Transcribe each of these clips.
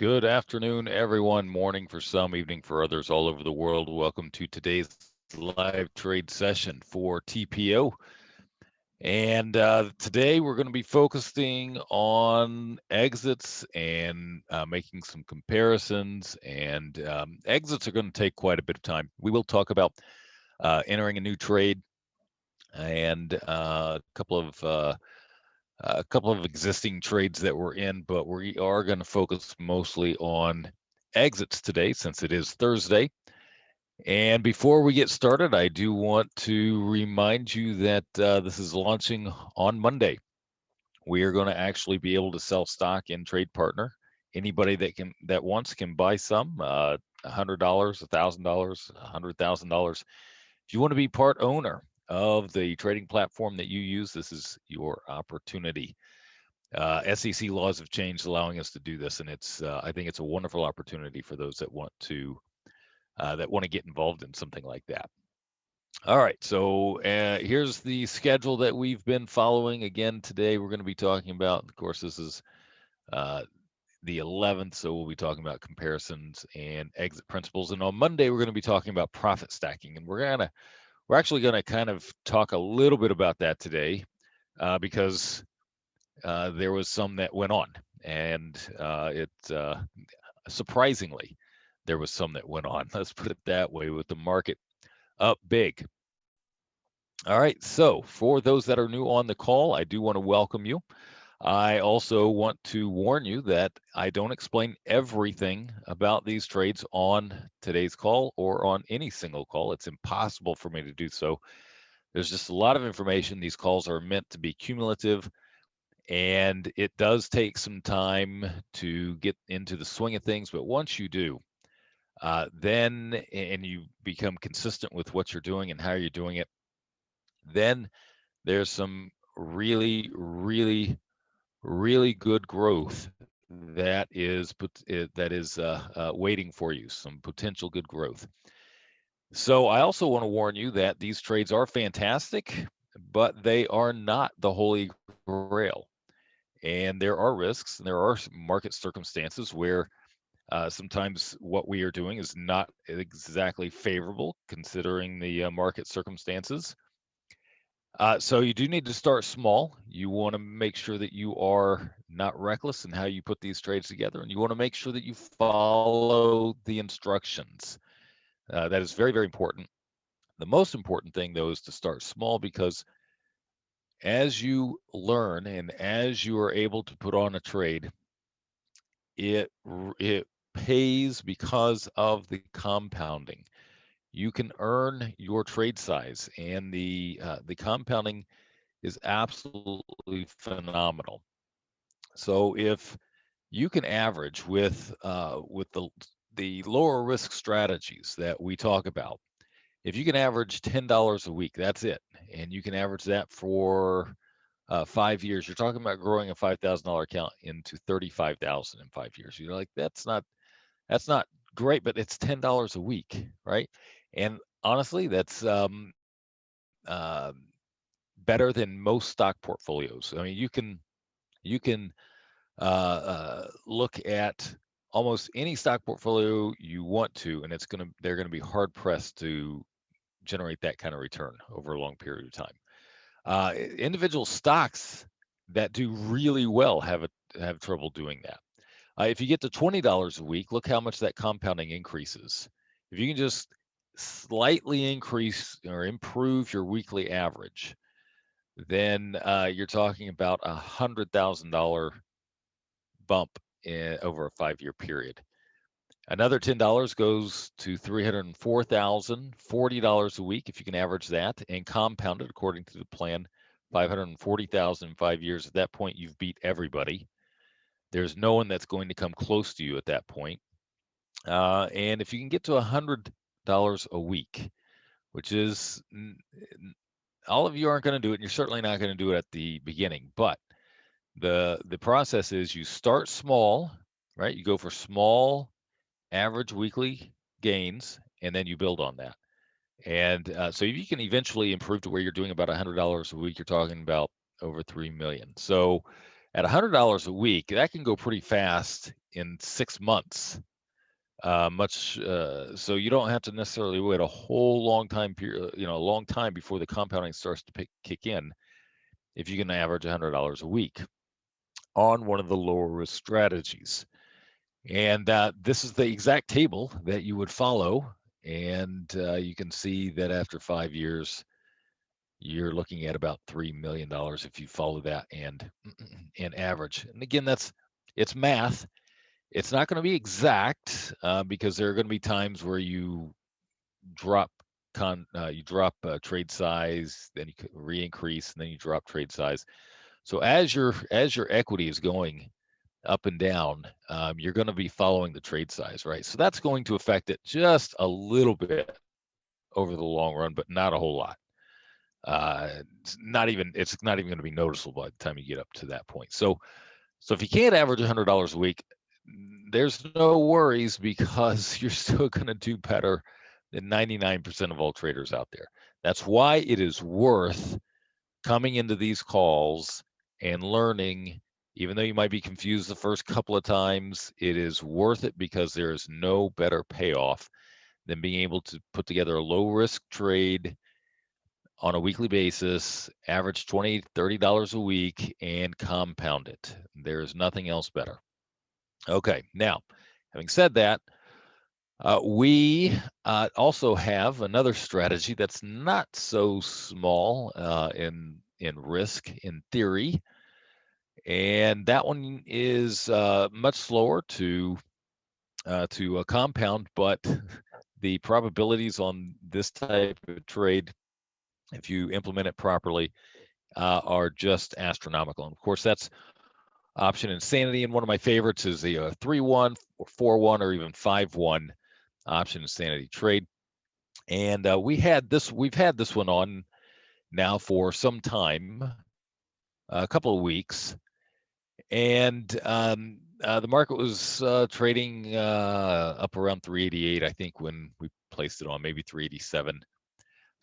Good afternoon, everyone. Morning for some, evening for others all over the world. Welcome to today's live trade session for TPO. And today we're going to be focusing on exits and making some comparisons. And exits are going to take quite a bit of time. We will talk about entering a new trade and a couple of existing trades that we're in, but we are going to focus mostly on exits today since it is Thursday. And before we get started, I do want to remind you that this is launching on Monday. We are going to actually be able to sell stock in Trade Partner. Anybody that wants can buy some, $100, $1,000, $100,000. If you want to be part owner of the trading platform that you use, this is your opportunity. SEC laws have changed, allowing us to do this, and I think it's a wonderful opportunity for those that want to get involved in something like that. All right, so here's the schedule that we've been following. Again, today we're going to be talking about, of course, this is the 11th, so we'll be talking about comparisons and exit principles. And on Monday, we're going to be talking about profit stacking, and we're actually going to kind of talk a little bit about that today because there was some that went on, and surprisingly, there was some that went on. Let's put it that way, with the market up big. All right, so for those that are new on the call, I do want to welcome you. I also want to warn you that I don't explain everything about these trades on today's call or on any single call. It's impossible for me to do so. There's just a lot of information. These calls are meant to be cumulative, and it does take some time to get into the swing of things. But once you do, then and you become consistent with what you're doing and how you're doing it, then there's some really, really, really good growth that is waiting for you. Some potential good growth. So I also want to warn you that these trades are fantastic, but they are not the holy grail. And there are risks, and there are market circumstances where sometimes what we are doing is not exactly favorable considering the market circumstances. So you do need to start small. You want to make sure that you are not reckless in how you put these trades together, and you want to make sure that you follow the instructions. That is very, very important. The most important thing, though, is to start small, because as you learn and as you are able to put on a trade, it pays because of the compounding. You can earn your trade size, and the compounding is absolutely phenomenal. So if you can average with the lower risk strategies that we talk about, if you can average $10 a week, that's it, and you can average that for 5 years, you're talking about growing a $5,000 account into 35,000 in 5 years. You're like, that's not great, but it's $10 a week, right? And honestly, that's better than most stock portfolios. I mean, you can look at almost any stock portfolio you want to, and they're gonna be hard pressed to generate that kind of return over a long period of time. Individual stocks that do really well have trouble doing that. If you get to $20 a week, look how much that compounding increases. If you can just slightly increase or improve your weekly average, then you're talking about $100,000 bump over a 5-year period. Another $10 goes to $304,000, $40 a week if you can average that and compound it according to the plan, $540,000 in 5 years. At that point, you've beat everybody. There's no one that's going to come close to you at that point. And if you can get to $100 a week, which is, all of you aren't going to do it, and you're certainly not going to do it at the beginning, but the process is you start small, right? You go for small average weekly gains, and then you build on that. And so if you can eventually improve to where you're doing about $100 a week, you're talking about over 3 million. So at $100 a week, that can go pretty fast in 6 months. So you don't have to necessarily wait a whole long time period, a long time before the compounding starts to kick in if you can average $100 a week on one of the lower risk strategies. And this is the exact table that you would follow. And you can see that after 5 years, you're looking at about $3 million if you follow that and average. And again, it's math. It's not going to be exact because there are going to be times where you drop trade size, then you re-increase, and then you drop trade size. So as your equity is going up and down, you're going to be following the trade size, right? So that's going to affect it just a little bit over the long run, but not a whole lot. It's not even going to be noticeable by the time you get up to that point. So if you can't average $100 a week, there's no worries because you're still going to do better than 99% of all traders out there. That's why it is worth coming into these calls and learning. Even though you might be confused the first couple of times, it is worth it because there is no better payoff than being able to put together a low risk trade on a weekly basis, average $20, $30 a week, and compound it. There's nothing else better. Okay, now, having said that, we also have another strategy that's not so small in risk in theory, and that one is much slower to compound, but the probabilities on this type of trade, if you implement it properly, are just astronomical. And of course, that's option insanity. And one of my favorites is the 3-1, or 4-1, or even 5-1 option insanity trade. And we've had this one on now for some time, a couple of weeks, and the market was trading up around 388, I think, when we placed it on, maybe 387.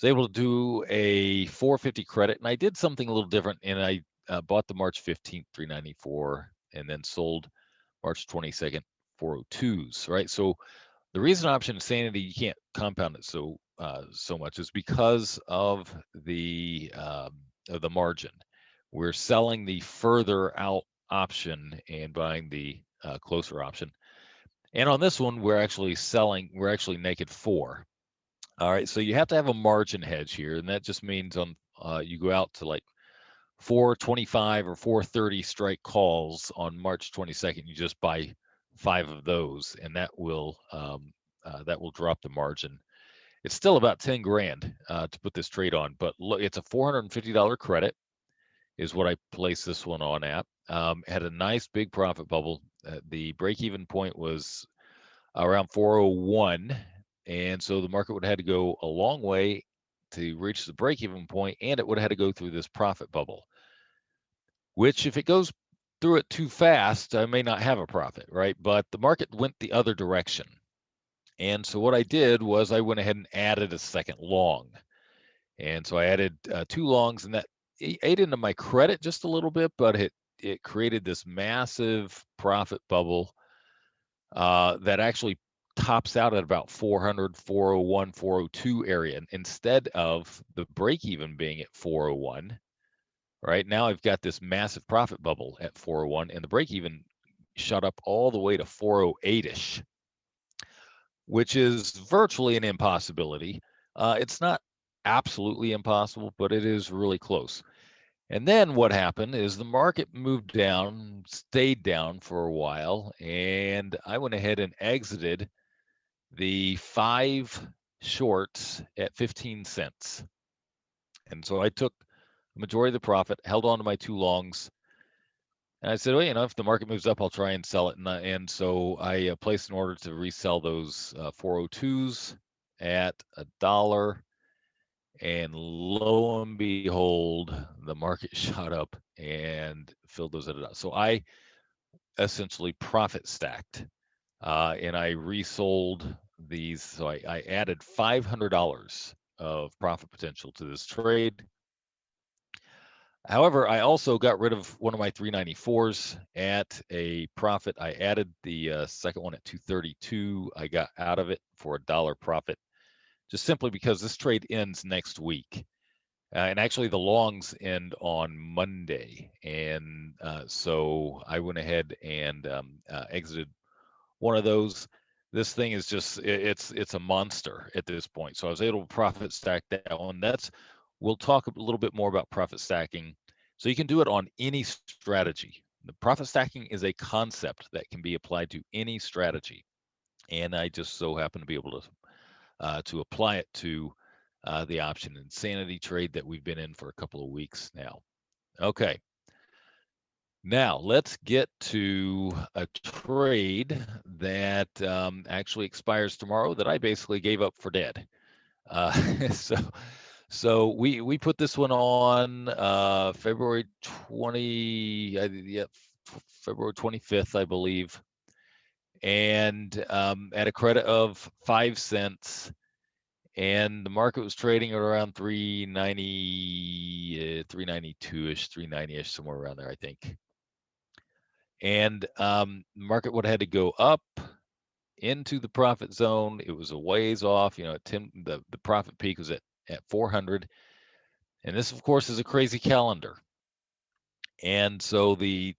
Was able to do a 450 credit, and I did something a little different, and I bought the March 15th 394 and then sold March 22nd 402s, right? So the reason option insanity you can't compound it so much is because of the margin. We're selling the further out option and buying the closer option. And on this one, we're actually naked 4. All right, so you have to have a margin hedge here, and that just means on you go out to like 425 or 430 strike calls on March 22nd. You just buy 5 of those, and that will drop the margin. It's still about 10 grand to put this trade on, but look, it's a $450 credit is what I placed this one on at. Had a nice big profit bubble. The break-even point was around 401, and so the market would have had to go a long way to reach the break-even point, and it would have had to go through this profit bubble, which if it goes through it too fast, I may not have a profit, right? But the market went the other direction. And so what I did was I went ahead and added a second long. And so I added 2 longs, and that ate into my credit just a little bit, but it created this massive profit bubble that actually tops out at about 400, 401, 402 area. And instead of the break even being at 401, right now I've got this massive profit bubble at 401, and the break even shot up all the way to 408-ish, which is virtually an impossibility. It's not absolutely impossible, but it is really close. And then what happened is the market moved down, stayed down for a while, and I went ahead and exited the 5 shorts at 15 cents. And so I took the majority of the profit, held on to my 2 longs, and I said, well, if the market moves up, I'll try and sell it. And so I placed an order to resell those 402s at $1. And lo and behold, the market shot up and filled those at $1. So I essentially profit stacked, and I resold these. So I added $500 of profit potential to this trade. However, I also got rid of one of my 394s at a profit. I added the second one at 232. I got out of it for $1 profit, just simply because this trade ends next week. And actually, the longs end on Monday. And so I went ahead and exited one of those. This thing is just it's a monster at this point. So I was able to profit stack that one. We'll talk a little bit more about profit stacking. So you can do it on any strategy. The profit stacking is a concept that can be applied to any strategy, and I just so happen to be able to apply it to the option insanity trade that we've been in for a couple of weeks now. Okay. Now, let's get to a trade that actually expires tomorrow that I basically gave up for dead. Uh, so, so we put this one on February 20, February 25th, I believe, and at a credit of 5 cents. And the market was trading at around 390, 392-ish, 390-ish, somewhere around there, I think. And the market would have had to go up into the profit zone. It was a ways off. You know, the profit peak was at 400. And this, of course, is a crazy calendar. And so the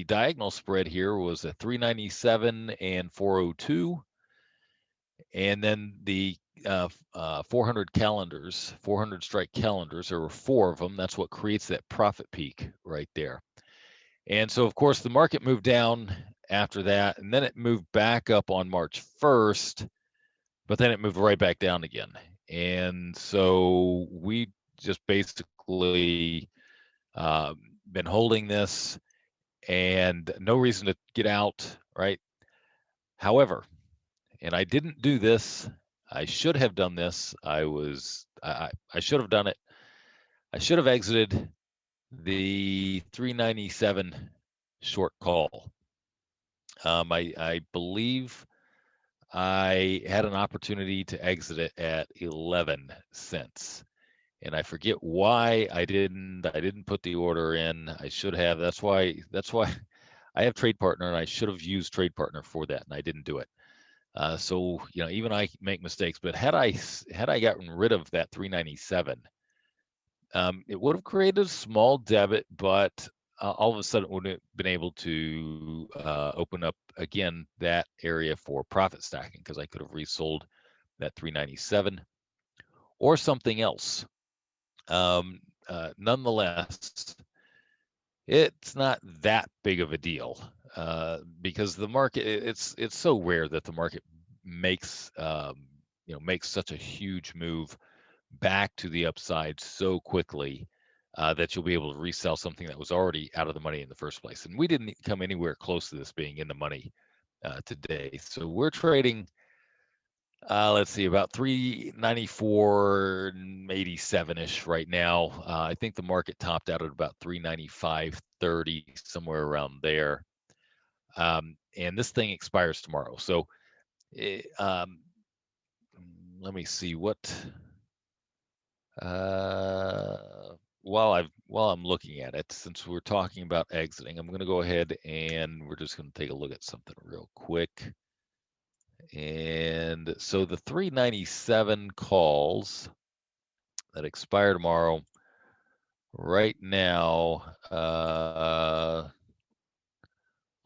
diagonal spread here was a 397 and 402. And then the 400 calendars, 400 strike calendars, there were 4 of them. That's what creates that profit peak right there. And so, of course, the market moved down after that, and then it moved back up on March 1st, but then it moved right back down again. And so we just basically been holding this and no reason to get out, right? However, and I didn't do this. I should have done this. I should have done it. I should have exited the 397 short call. I believe I had an opportunity to exit it at 11 cents. And I forget why I didn't. I didn't put the order in. I should have. That's why I have Trade Partner, and I should have used Trade Partner for that, and I didn't do it. So you know, even I make mistakes. But had I gotten rid of that 397, it would have created a small debit, but all of a sudden it wouldn't have been able to open up again that area for profit stacking, because I could have resold that 397 or something else. Nonetheless, it's not that big of a deal because the market, it's so rare that the market makes makes such a huge move back to the upside so quickly that you'll be able to resell something that was already out of the money in the first place. And we didn't come anywhere close to this being in the money today. So we're trading, let's see, about 394.87-ish right now. I think the market topped out at about 395.30, somewhere around there. And this thing expires tomorrow. So let me see what while I'm looking at it, since we're talking about exiting, I'm going to go ahead and we're just going to take a look at something real quick. And so the 397 calls that expire tomorrow, right now,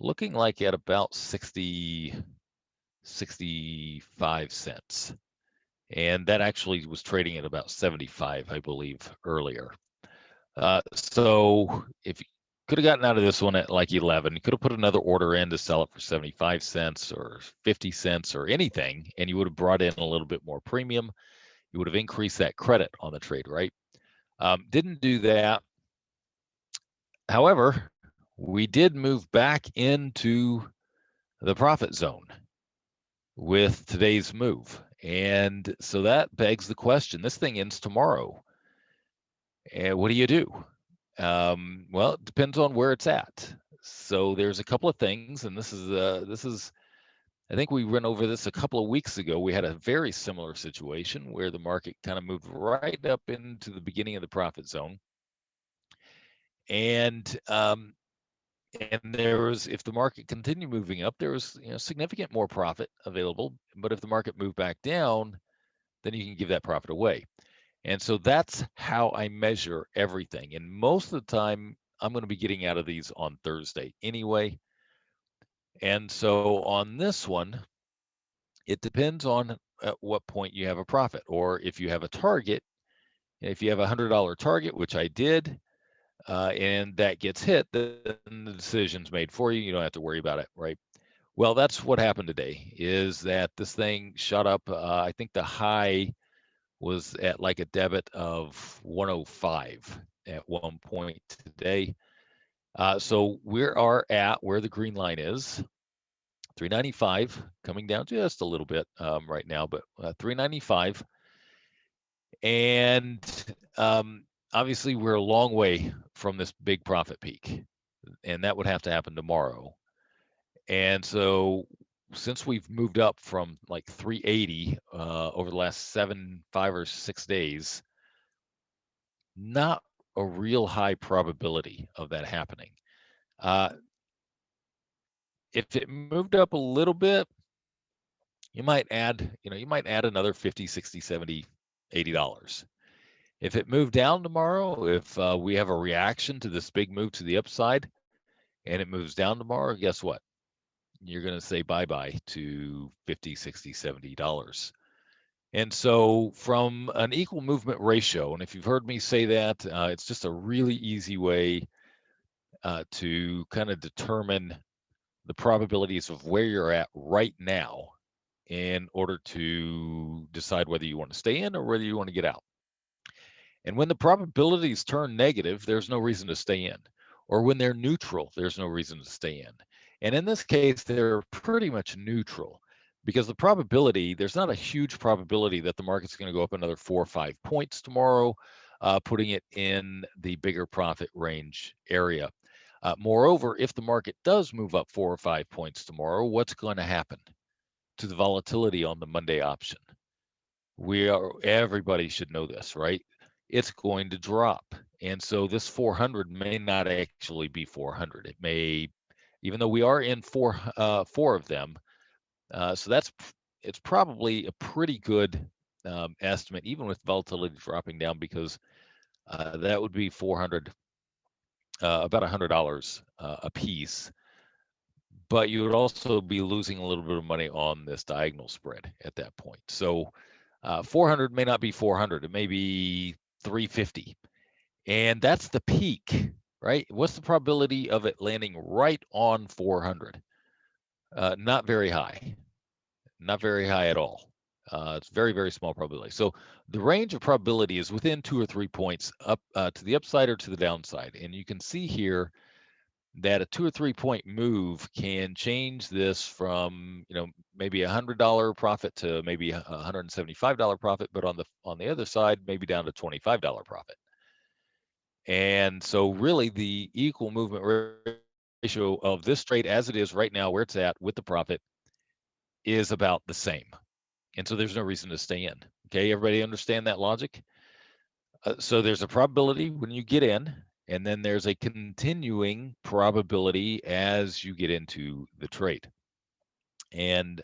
looking like at about 65 cents. And that actually was trading at about 75, I believe, earlier. So if you could have gotten out of this one at like 11, you could have put another order in to sell it for 75 cents or 50 cents or anything, and you would have brought in a little bit more premium. You would have increased that credit on the trade, right? Didn't do that. However, we did move back into the profit zone with today's move. And so that begs the question, this thing ends tomorrow. And what do you do? Well, it depends on where it's at. So there's a couple of things, and this is I think we went over this a couple of weeks ago. We had a very similar situation where the market kind of moved right up into the beginning of the profit zone. And there was, if the market continued moving up, there was significant more profit available. But if the market moved back down, then you can give that profit away. And so that's how I measure everything. And most of the time, I'm going to be getting out of these on Thursday anyway. And so on this one, it depends on at what point you have a profit, or if you have a target. If you have a $100 target, which I did, and that gets hit, then the decision's made for you. You don't have to worry about it, right? Well, that's what happened today, is that this thing shot up. I think the high was at like a debit of 105 at one point today. So we are at where the green line is, 395, coming down just a little bit right now, but 395. And obviously, we're a long way from this big profit peak, and that would have to happen tomorrow. And so, since we've moved up from like 380 over the last 5 or 6 days, not a real high probability of that happening. Uh, if it moved up a little bit, you might add another 50, 60, 70, $80. If it moved down tomorrow, if we have a reaction to this big move to the upside and it moves down tomorrow, guess what? You're going to say bye-bye to 50, 60, $70. And so from an equal movement ratio, and if you've heard me say that, it's just a really easy way to kind of determine the probabilities of where you're at right now in order to decide whether you want to stay in or whether you want to get out. And when the probabilities turn negative, there's no reason to stay in. Or when they're neutral, there's no reason to stay in. And in this case, they're pretty much neutral because the probability, there's not a huge probability that the market's going to go up another 4 or 5 points tomorrow, putting it in the bigger profit range area. Moreover, if the market does move up 4 or 5 points tomorrow, what's going to happen to the volatility on the Monday option? Everybody should know this, right? It's going to drop. And so this 400 may not actually be 400. It may, even though we are in four of them. So it's probably a pretty good estimate, even with volatility dropping down, because that would be 400, about $100 a piece. But you would also be losing a little bit of money on this diagonal spread at that point. So 400 may not be 400. It may be 350. And that's the peak, right? What's the probability of it landing right on 400? Not very high. Not very high at all. It's very, very small probability. So the range of probability is within 2 or 3 points up to the upside or to the downside. And you can see here that a 2 or 3 point move can change this from, maybe $100 profit to maybe $175 profit, but on the other side, maybe down to $25 profit. And so really the equal movement ratio of this trade as it is right now, where it's at with the profit, is about the same. And so there's no reason to stay in. Okay, everybody understand that logic? So there's a probability when you get in, and then there's a continuing probability as you get into the trade. And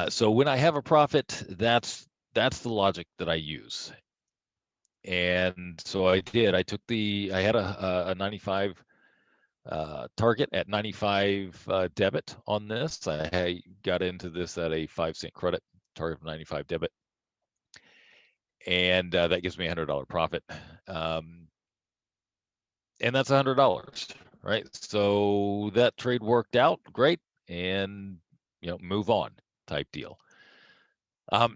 so when I have a profit, that's the logic that I use. And so I did. I had a 95 target at 95 debit on this. I got into this at a 5-cent credit, target of 95 debit. And that gives me a $100 profit. And that's $100, right? So that trade worked out great, and move on type deal.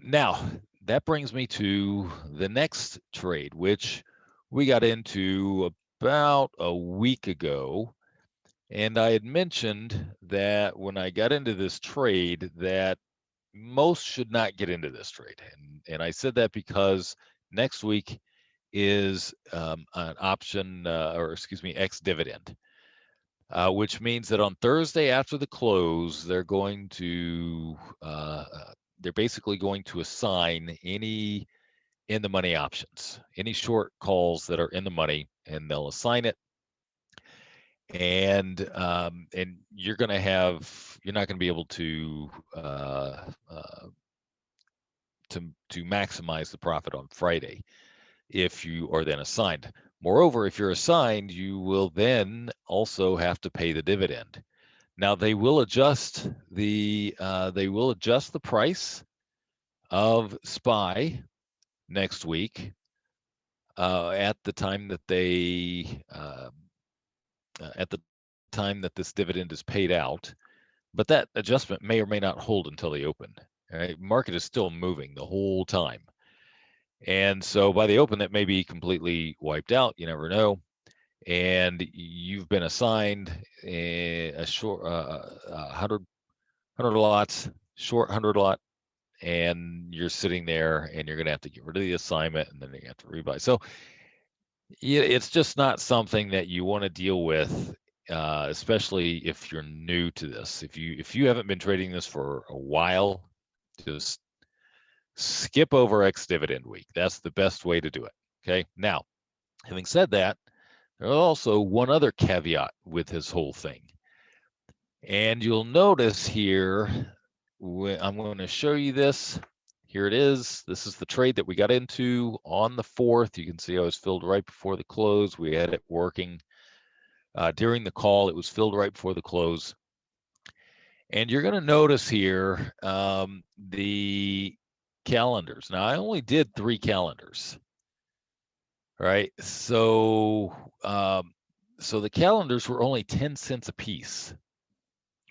Now that brings me to the next trade, which we got into about a week ago. And I had mentioned that when I got into this trade that most should not get into this trade. And I said that because next week is an option, ex-dividend, which means that on Thursday after the close, they're basically going to assign any in the money options, any short calls that are in the money and they'll assign it. And you're not going to be able to maximize the profit on Friday if you are then assigned. Moreover, if you're assigned, you will then also have to pay the dividend. Now they will adjust the price of SPY next week at the time that this dividend is paid out, but that adjustment may or may not hold until they open. Right? Market is still moving the whole time, and so by the open, that may be completely wiped out. You never know. And you've been assigned a short 100 lots, short 100 lot, and you're sitting there, and you're going to have to get rid of the assignment, and then you have to rebuy. So yeah, it's just not something that you want to deal with, especially if you're new to this. If you haven't been trading this for a while, just skip over ex-dividend week. That's the best way to do it. Okay. Now, having said that, there's also one other caveat with this whole thing. And you'll notice here, I'm going to show you this. Here it is. This is the trade that we got into on the 4th. You can see I was filled right before the close. We had it working during the call. It was filled right before the close. And you're going to notice here the calendars. Now, I only did 3 calendars. Right. So the calendars were only 10 cents a piece.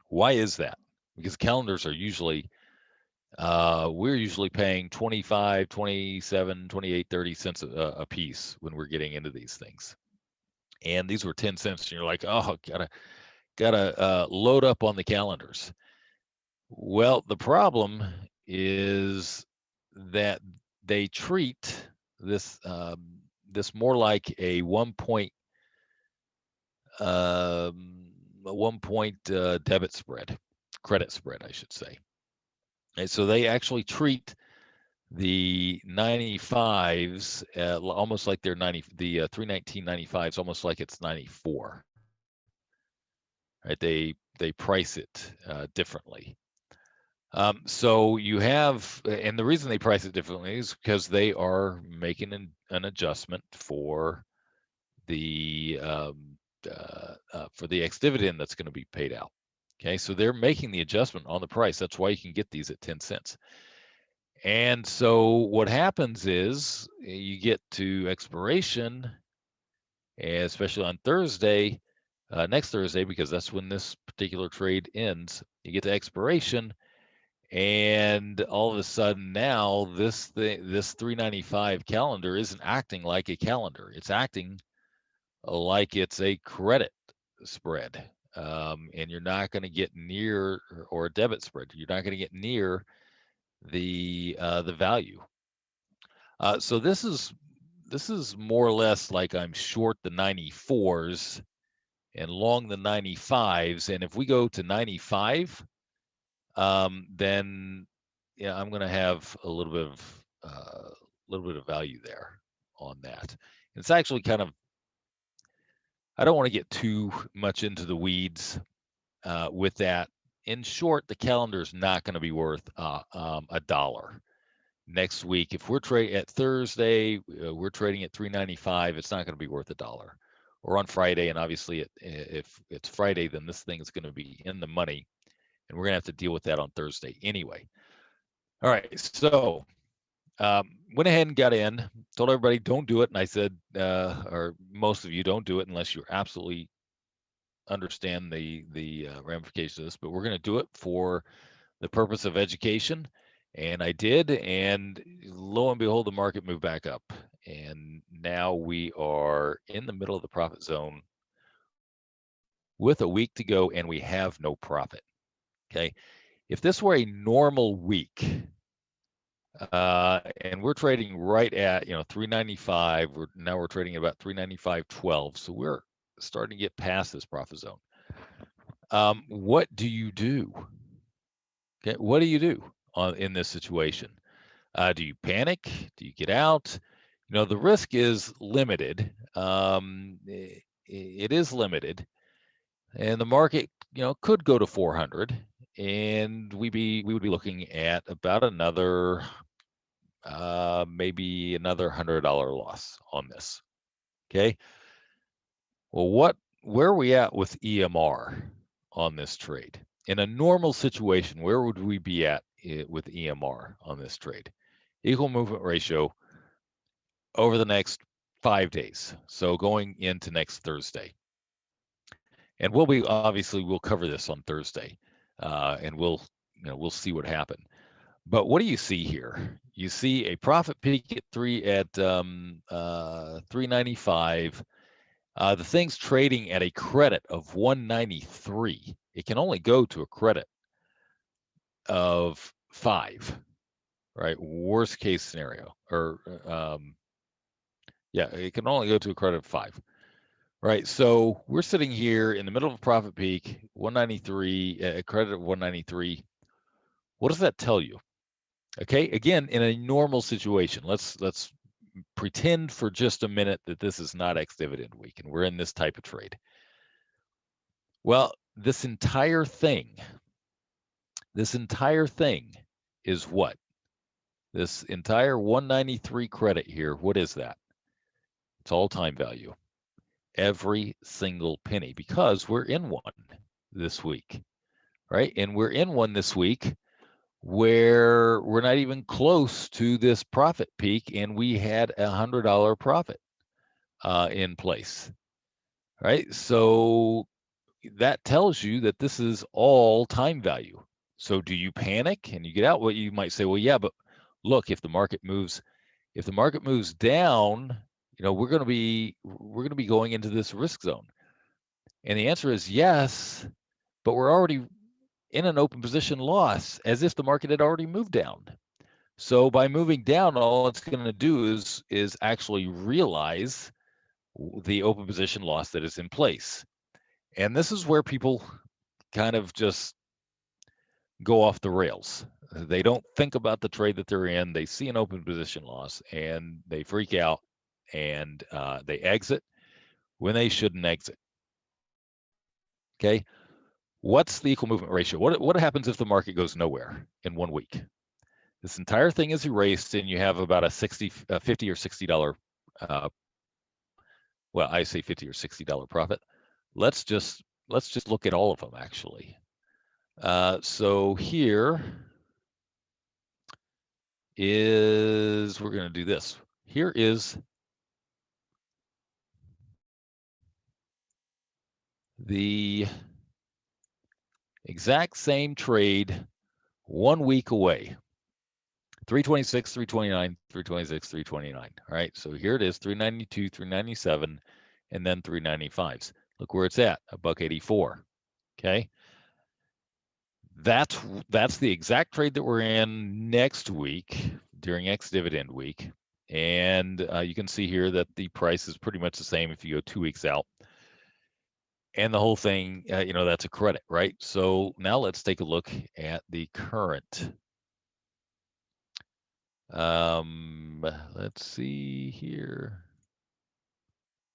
Why is that? Because calendars are usually, we're usually paying 25, 27, 28, 30 cents a piece when we're getting into these things. And these were 10 cents. And you're like, oh, gotta load up on the calendars. Well, the problem is that they treat this more like a 1 point debit spread, credit spread, I should say. And so they actually treat the 95s almost like they're 90, the 319.95s almost like it's 94. Right? They price it differently. So you have, and the reason they price it differently is because they are making an adjustment for the ex-dividend that's going to be paid out. Okay, so they're making the adjustment on the price. That's why you can get these at 10 cents. And so what happens is you get to expiration, especially on Thursday, next Thursday, because that's when this particular trade ends. You get to expiration, and all of a sudden now this 395 calendar isn't acting like a calendar. It's acting like it's a credit spread, and you're not going to get near, or a debit spread. You're not going to get near the value. So this is more or less like I'm short the 94s and long the 95s. And if we go to 95, then yeah, I'm going to have a little bit of value there on that. It's actually kind of, I don't want to get too much into the weeds with that. In short, the calendar is not going to be worth $1 next week. If we're trading at Thursday, we're trading at 395. It's not going to be worth $1. Or on Friday, and obviously, if it's Friday, then this thing is going to be in the money, and we're going to have to deal with that on Thursday anyway. All right, so went ahead and got in, told everybody don't do it, and I said, or most of you don't do it unless you absolutely understand the ramifications of this, but we're going to do it for the purpose of education. And I did, and lo and behold, the market moved back up, and now we are in the middle of the profit zone with a week to go, and we have no profit. Okay, if this were a normal week, and we're trading right at 395, now we're trading at about 395.12, so we're starting to get past this profit zone. What do you do? Okay, what do you do in this situation? Do you panic? Do you get out? the risk is limited. It is limited, and the market, could go to 400, and we would be looking at about another maybe another $100 loss on this. Okay. Well, where are we at with EMR on this trade? In a normal situation, where would we be at with EMR on this trade? Equal movement ratio over the next 5 days. So going into next Thursday. And we'll cover this on Thursday, and we'll see what happened. But what do you see here? You see a profit peak at 395. The thing's trading at a credit of 193. It can only go to a credit of 5, right? Worst case scenario, or yeah, it can only go to a credit of 5. Right. So we're sitting here in the middle of a profit peak, 193, a credit of 193. What does that tell you? Okay. Again, in a normal situation, let's pretend for just a minute that this is not ex-dividend week and we're in this type of trade. Well, this entire thing is what? This entire 193 credit here, what is that? It's all time value. Every single penny, because we're in one this week, right? And we're in one this week where we're not even close to this profit peak, and we had $100 profit in place, right? So that tells you that this is all time value. So do you panic and you get out? Well, you might say, well, yeah, but look, if the market moves down, we're going to be going into this risk zone. And the answer is yes, but we're already in an open position loss, as if the market had already moved down. So by moving down, all it's going to do is actually realize the open position loss that is in place. And this is where people kind of just go off the rails. They don't think about the trade that they're in. They see an open position loss and they freak out, and they exit when they shouldn't exit. Okay. What's the equal movement ratio? What happens if the market goes nowhere in 1 week? This entire thing is erased, and you have about a $50 or $60. Well, I say $50 or $60 profit. Let's just look at all of them actually. So here is, we're going to do this. Here is the exact same trade 1 week away. 326, 329, 326, 329. All right, so here it is, 392, 397, and then 395s. Look where it's at, $1.84. Okay, that's the exact trade that we're in next week during ex-dividend week, and you can see here that the price is pretty much the same if you go 2 weeks out. And the whole thing, that's a credit, right? So now let's take a look at the current. Let's see here.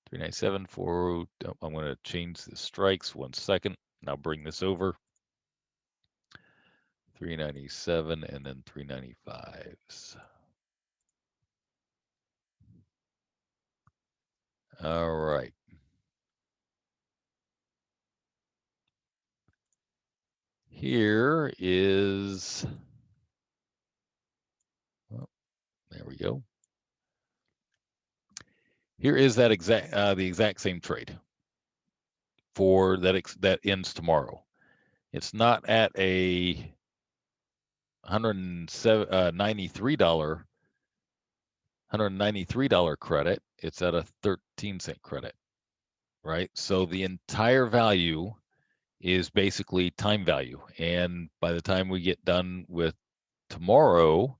397, 4. I'm going to change the strikes 1 second, and I'll bring this over. 397 and then 395s. All right. Here is, there we go. Here is that the exact same trade for that ends tomorrow. It's not at a $193 credit. It's at a 13-cent credit, right? So the entire value is basically time value. And by the time we get done with tomorrow,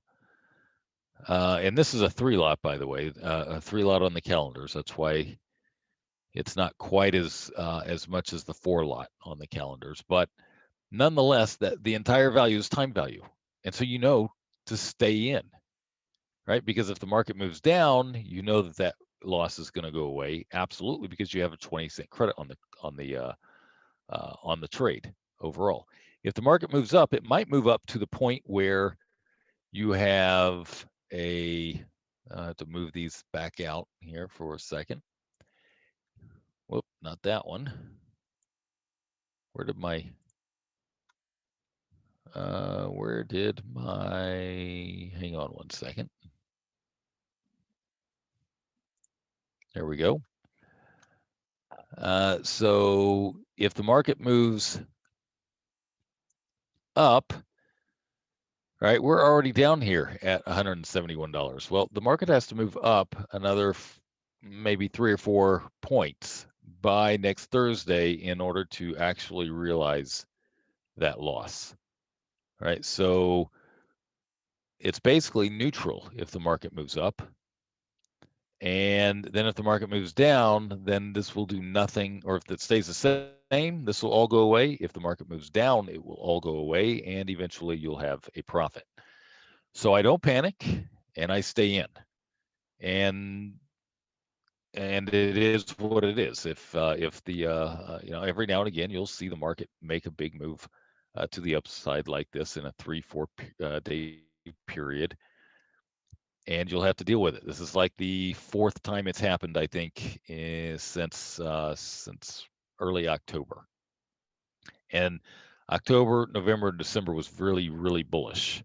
and this is a 3-lot, by the way, a 3-lot on the calendars. That's why it's not quite as much as the 4-lot on the calendars, but nonetheless, that the entire value is time value. And so to stay in. right? Because if the market moves down, you know that that loss is going to go away. Absolutely, because you have a 20-cent credit on the trade overall. If the market moves up, it might move up to the point where you have a to move these back out here for a second. Whoop, not that one. Where did my hang on one second. There we go. So if the market moves up, right, we're already down here at $171. Well, the market has to move up another maybe 3 or 4 points by next Thursday in order to actually realize that loss, right? So it's basically neutral if the market moves up. And then if the market moves down, then this will do nothing, or if it stays the same, this will all go away. If the market moves down, it will all go away, and eventually you'll have a profit. So I don't panic, and I stay in. And it is what it is. If the every now and again you'll see the market make a big move to the upside like this in a 3-4 day period, and you'll have to deal with it. This is like the 4th time it's happened, I think, since early October. And October, November, and December was really, really bullish.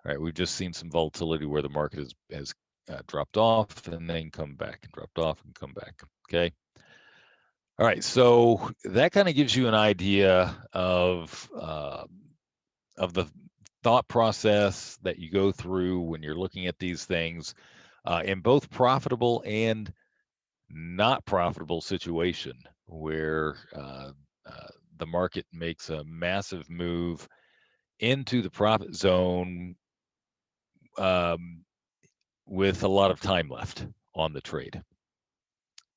All right, we've just seen some volatility where the market has dropped off and then come back and dropped off and come back. Okay. All right, so that kind of gives you an idea of the thought process that you go through when you're looking at these things in both profitable and not profitable situation where the market makes a massive move into the profit zone with a lot of time left on the trade.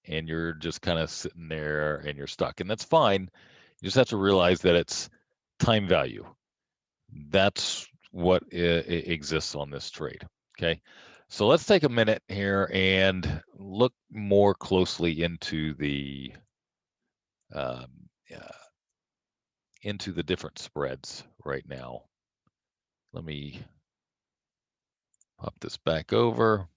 And you're just kind of sitting there and you're stuck. And that's fine. You just have to realize that it's time value. That's what exists on this trade. Okay. So let's take a minute here and look more closely into the um, different spreads right now. Let me pop this back over.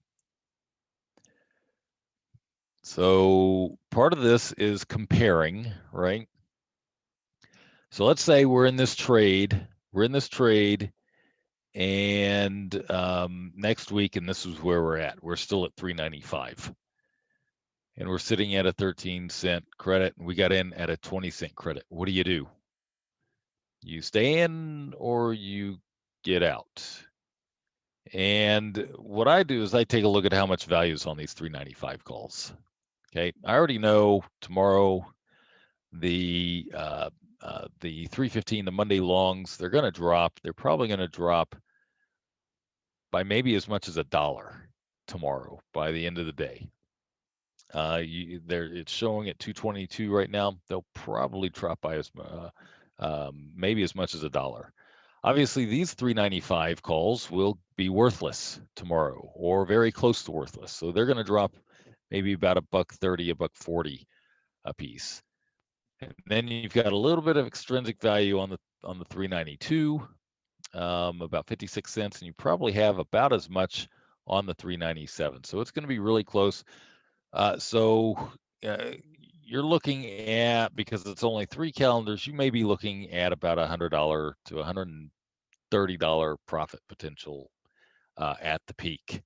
So part of this is comparing, right? So let's say we're in this trade, and next week, and this is where we're at. We're still at 395. And we're sitting at a 13-cent credit, and we got in at a 20-cent credit. What do? You stay in or you get out. And what I do is I take a look at how much value is on these 395 calls. Okay, I already know tomorrow the 315, the Monday longs, they're going to drop. They're probably going to drop by maybe as much as $1 tomorrow by the end of the day. It's showing at 222 right now. They'll probably drop by maybe as much as $1. Obviously, these 395 calls will be worthless tomorrow, or very close to worthless. So they're going to drop maybe about $1.30, $1.40 a piece. And then you've got a little bit of extrinsic value on the 392, about 56 cents, and you probably have about as much on the 397. So it's going to be really close. You're looking at, because it's only 3 calendars, you may be looking at about $100 to $130 profit potential at the peak.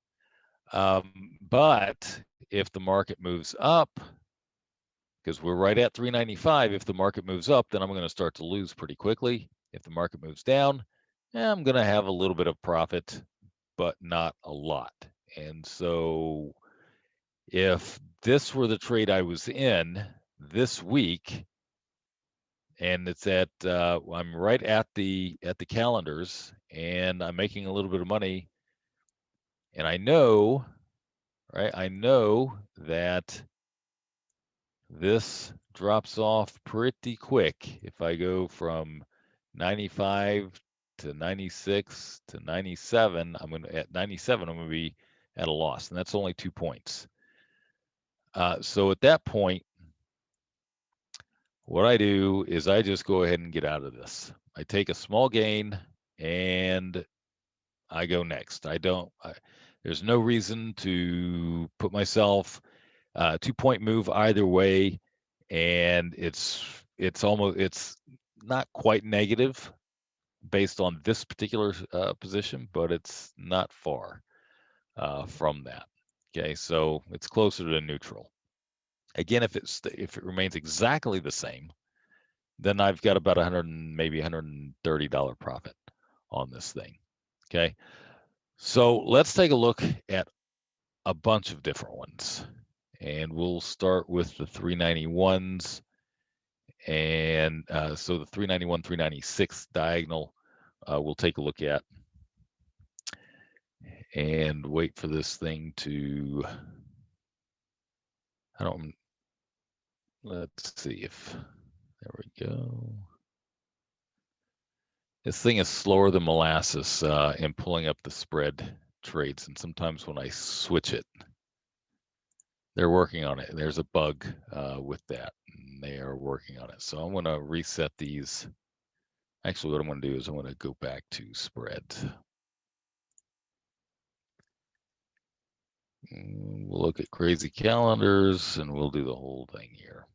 But if the market moves up, because we're right at 395, if the market moves up, then I'm going to start to lose pretty quickly. If the market moves down, I'm going to have a little bit of profit, but not a lot. And so if this were the trade I was in this week, and it's I'm right at the calendars, and I'm making a little bit of money, and I know that this drops off pretty quick. If I go from 95 to 96 to 97, at 97, I'm going to be at a loss, and that's only 2 points. So at that point, what I do is I just go ahead and get out of this. I take a small gain and I go next. There's no reason to put myself 2-point move either way, and it's not quite negative based on this particular position, but it's not far from that. Okay, so it's closer to neutral. Again, if it remains exactly the same, then I've got about maybe $130 profit on this thing. Okay, so let's take a look at a bunch of different ones, and we'll start with the 391s. And so the 391, 396 diagonal, we'll take a look at, and wait for this thing to, let's see if, there we go. This thing is slower than molasses in pulling up the spread trades, and sometimes when I switch it, they're working on it. There's a bug with that, and they are working on it. So I'm going to reset these. Actually, what I'm going to do is I'm going to go back to spread. We'll look at crazy calendars, and we'll do the whole thing here.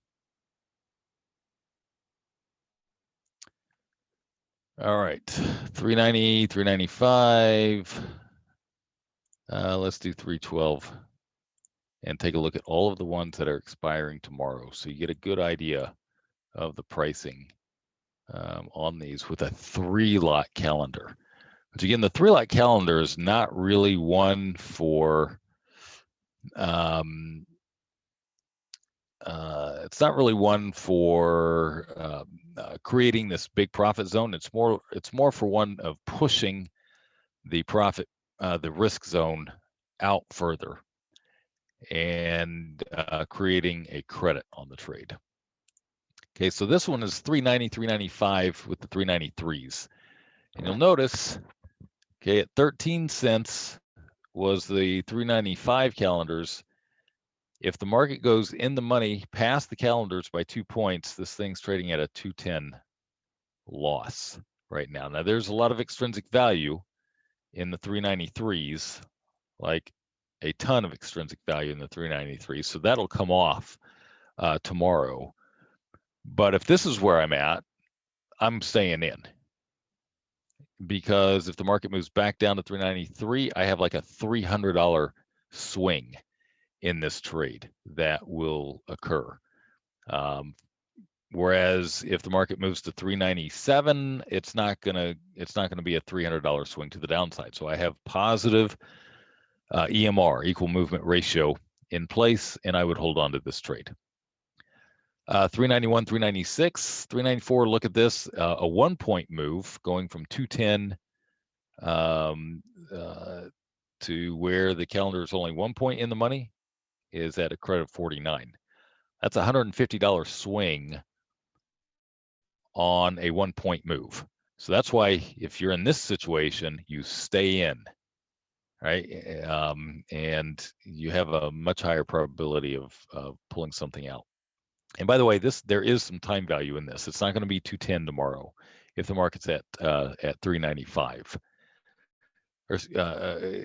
All right, 390, 395. Let's do 312 and take a look at all of the ones that are expiring tomorrow, so you get a good idea of the pricing on these with a 3-lot calendar. But again, the 3-lot calendar is not really one for it's not really one for creating this big profit zone. It's more for one of pushing the profit, the risk zone out further and creating a credit on the trade. Okay, so this one is 390, 395 with the 393s. And you'll notice, okay, at 13 cents was the 395 calendars. If the market goes in the money past the calendars by 2 points, this thing's trading at a 210 loss right now. Now, there's a lot of extrinsic value in the 393s, like a ton of extrinsic value in the 393s. So that'll come off tomorrow. But if this is where I'm at, I'm staying in, because if the market moves back down to 393, I have like a $300 swing in this trade that will occur. Whereas if the market moves to 397, it's not gonna be a $300 swing to the downside. So I have positive EMR, equal movement ratio, in place, and I would hold on to this trade. 391, 396, 394. Look at this, a 1-point move going from 210 to where the calendar is only 1 point in the money is at a credit of 49. That's a $150 swing on a 1-point move. So that's why if you're in this situation, you stay in, right? And you have a much higher probability of pulling something out. And by the way, there is some time value in this. It's not going to be 210 tomorrow if the market's at 395, or,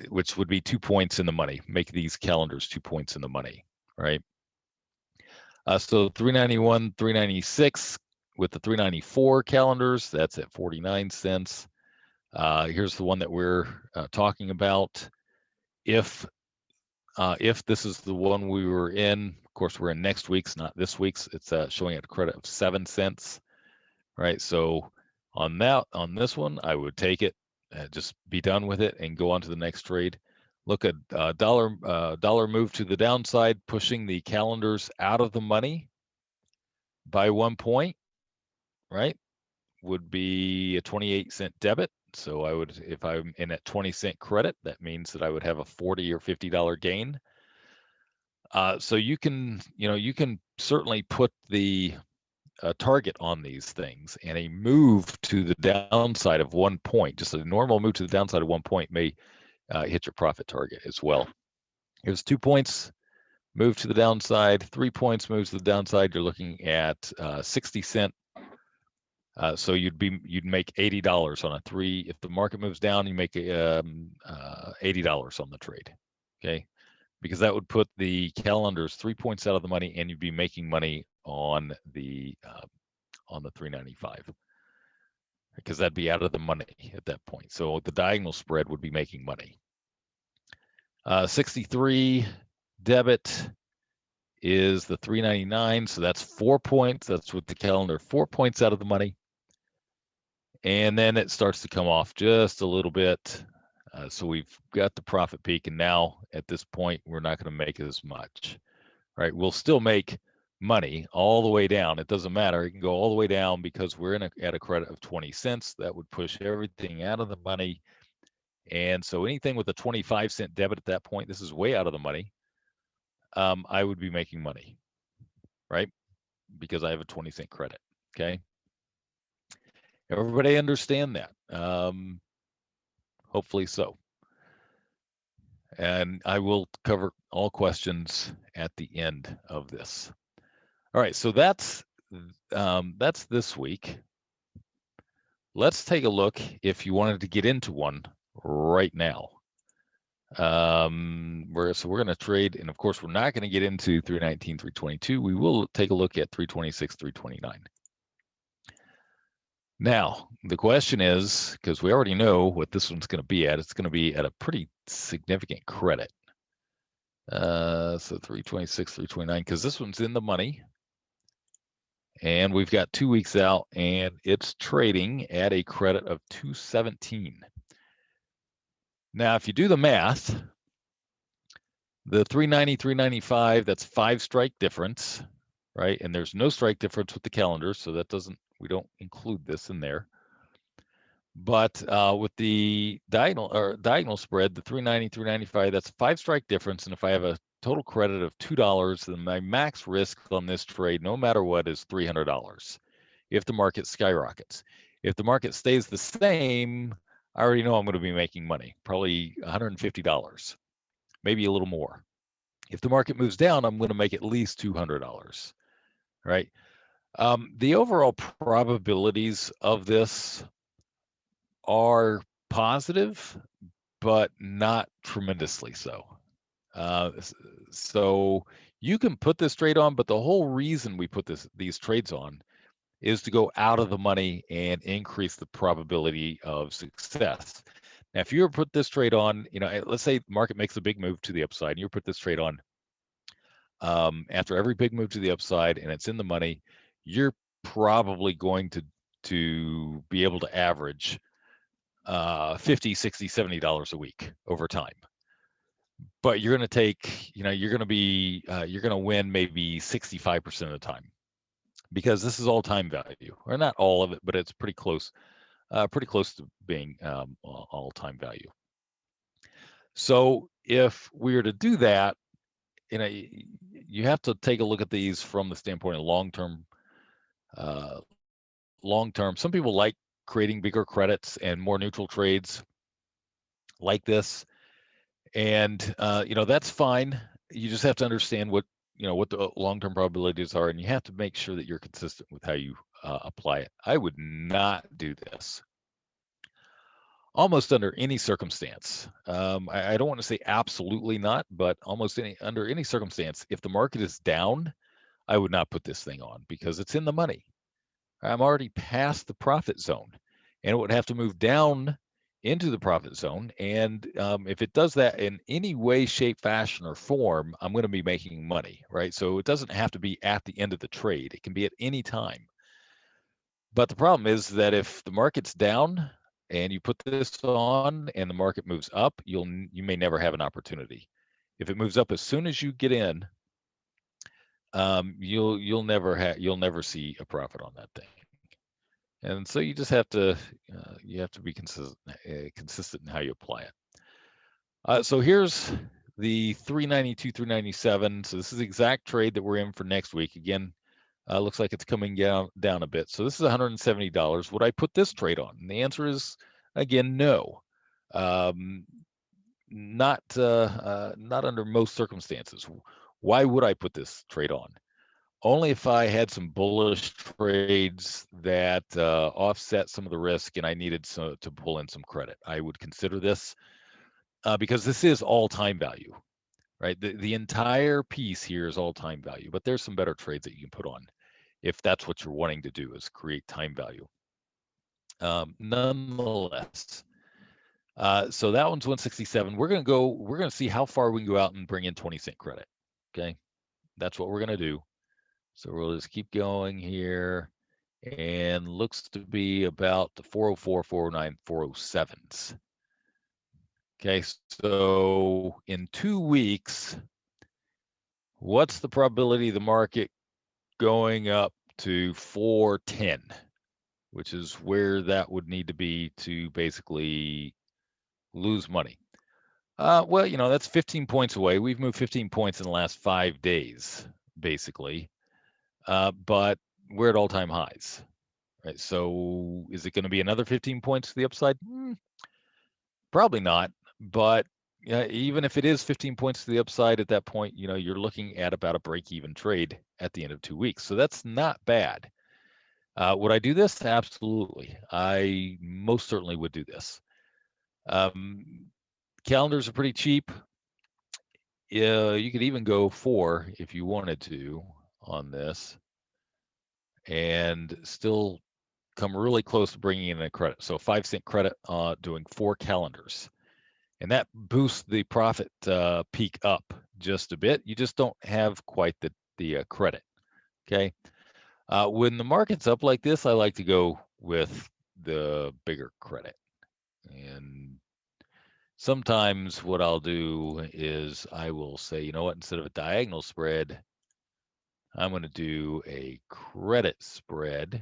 which would be 2 points in the money. Make these calendars 2 points in the money, right? So 391, 396 with the 394 calendars, that's at 49 cents. Here's the one that we're talking about. If this is the one we were in, of course, we're in next week's, not this week's. It's showing at a credit of 7 cents, right? So on this one, I would take it, just be done with it, and go on to the next trade. Look at dollar move to the downside, pushing the calendars out of the money by 1 point, right? Would be a 28-cent debit. So I would, if I'm in at 20-cent credit, that means that I would have a $40 or $50 gain. So you can certainly put the target on these things, and a move to the downside of 1 point, just a normal move to the downside of 1 point, may hit your profit target as well. Here's 2 points move to the downside, 3 points moves to the downside. You're looking at 60 cent. So you'd make $80 on a 3. If the market moves down, you make $80 on the trade. Okay, because that would put the calendars 3 points out of the money, and you'd be making money on the 395, because that'd be out of the money at that point. So the diagonal spread would be making money. 63 debit is the 399, so that's 4 points. That's with the calendar 4 points out of the money. And then it starts to come off just a little bit. So we've got the profit peak, and now at this point, we're not going to make as much. Right? We'll still make money all the way down. It doesn't matter. It can go all the way down because we're at a credit of 20 cents. That would push everything out of the money. And so anything with a 25-cent debit at that point, this is way out of the money. I would be making money, right? Because I have a 20-cent credit. Okay. Everybody understand that? Hopefully so. And I will cover all questions at the end of this. All right, so that's this week. Let's take a look if you wanted to get into one right now. We're going to trade, and of course, we're not going to get into 319, 322. We will take a look at 326, 329. Now, the question is, because we already know what this one's going to be at, it's going to be at a pretty significant credit. So 326, 329, because this one's in the money. And we've got 2 weeks out, and it's trading at a credit of 217. Now, if you do the math, the 390, 395, that's 5 strike difference, right? And there's no strike difference with the calendar, so that we don't include this in there. But with the diagonal spread, the 390, 395, that's a 5 strike difference. And if I have a total credit of $2, then my max risk on this trade, no matter what, is $300 if the market skyrockets. If the market stays the same, I already know I'm going to be making money, probably $150, maybe a little more. If the market moves down, I'm going to make at least $200, right? The overall probabilities of this are positive, but not tremendously so. So you can put this trade on, but the whole reason we put these trades on is to go out of the money and increase the probability of success. Now, if you were to put this trade on, let's say the market makes a big move to the upside, and you put this trade on after every big move to the upside, and it's in the money, you're probably going to be able to average $50, $60, $70 a week over time. But you're going to take, you're going to win maybe 65% of the time, because this is all time value, or not all of it, but it's pretty close to being all time value. So if we were to do that, you have to take a look at these from the standpoint of long-term. Some people like creating bigger credits and more neutral trades like this. And, that's fine. You just have to understand what the long-term probabilities are, and you have to make sure that you're consistent with how you apply it. I would not do this almost under any circumstance. I don't want to say absolutely not, but under any circumstance, if the market is down, I would not put this thing on, because it's in the money. I'm already past the profit zone, and it would have to move down into the profit zone. And if it does that in any way, shape, fashion, or form, I'm going to be making money, right? So it doesn't have to be at the end of the trade. It can be at any time. But the problem is that if the market's down and you put this on and the market moves up, you may never have an opportunity. If it moves up as soon as you get in, you'll never see a profit on that thing. And so you just have to be consistent in how you apply it. So here's the 392, 397. So this is the exact trade that we're in for next week. Again, looks like it's coming down a bit. So this is $170. Would I put this trade on? And the answer is, again, no. not under most circumstances. Why would I put this trade on? Only if I had some bullish trades that offset some of the risk and I needed to pull in some credit. I would consider this because this is all time value, right? The entire piece here is all time value, but there's some better trades that you can put on if that's what you're wanting to do, is create time value. Nonetheless, so that one's 167. We're going to see how far we can go out and bring in 20-cent credit. Okay. That's what we're going to do. So we'll just keep going here, and looks to be about the 404, 409, 407s. Okay, so in 2 weeks, what's the probability of the market going up to 410, which is where that would need to be to basically lose money? Well, that's 15 points away. We've moved 15 points in the last 5 days, basically. But we're at all-time highs, right? So is it going to be another 15 points to the upside? Probably not. But even if it is 15 points to the upside at that point, you're looking at about a break-even trade at the end of 2 weeks. So that's not bad. Would I do this? Absolutely. I most certainly would do this. Calendars are pretty cheap. You could even go 4 if you wanted to on this and still come really close to bringing in a credit. So 5-cent credit doing 4 calendars. And that boosts the profit peak up just a bit. You just don't have quite the credit. Okay. When the market's up like this, I like to go with the bigger credit. And sometimes what I'll do is I will say, you know what, instead of a diagonal spread, I'm going to do a credit spread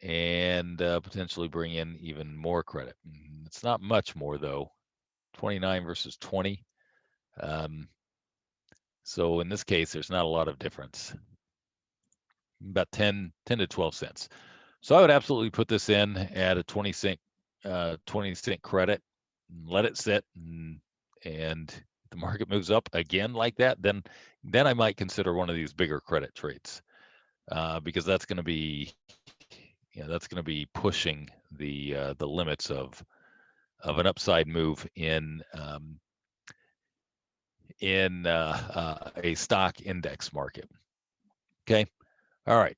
and potentially bring in even more credit. It's not much more though, 29 versus 20. So in this case, there's not a lot of difference, about 10 to 12 cents. So I would absolutely put this in at a 20-cent credit, let it sit, and the market moves up again like that, then I might consider one of these bigger credit trades because that's going to be pushing the limits of an upside move in a stock index market. Okay. All right.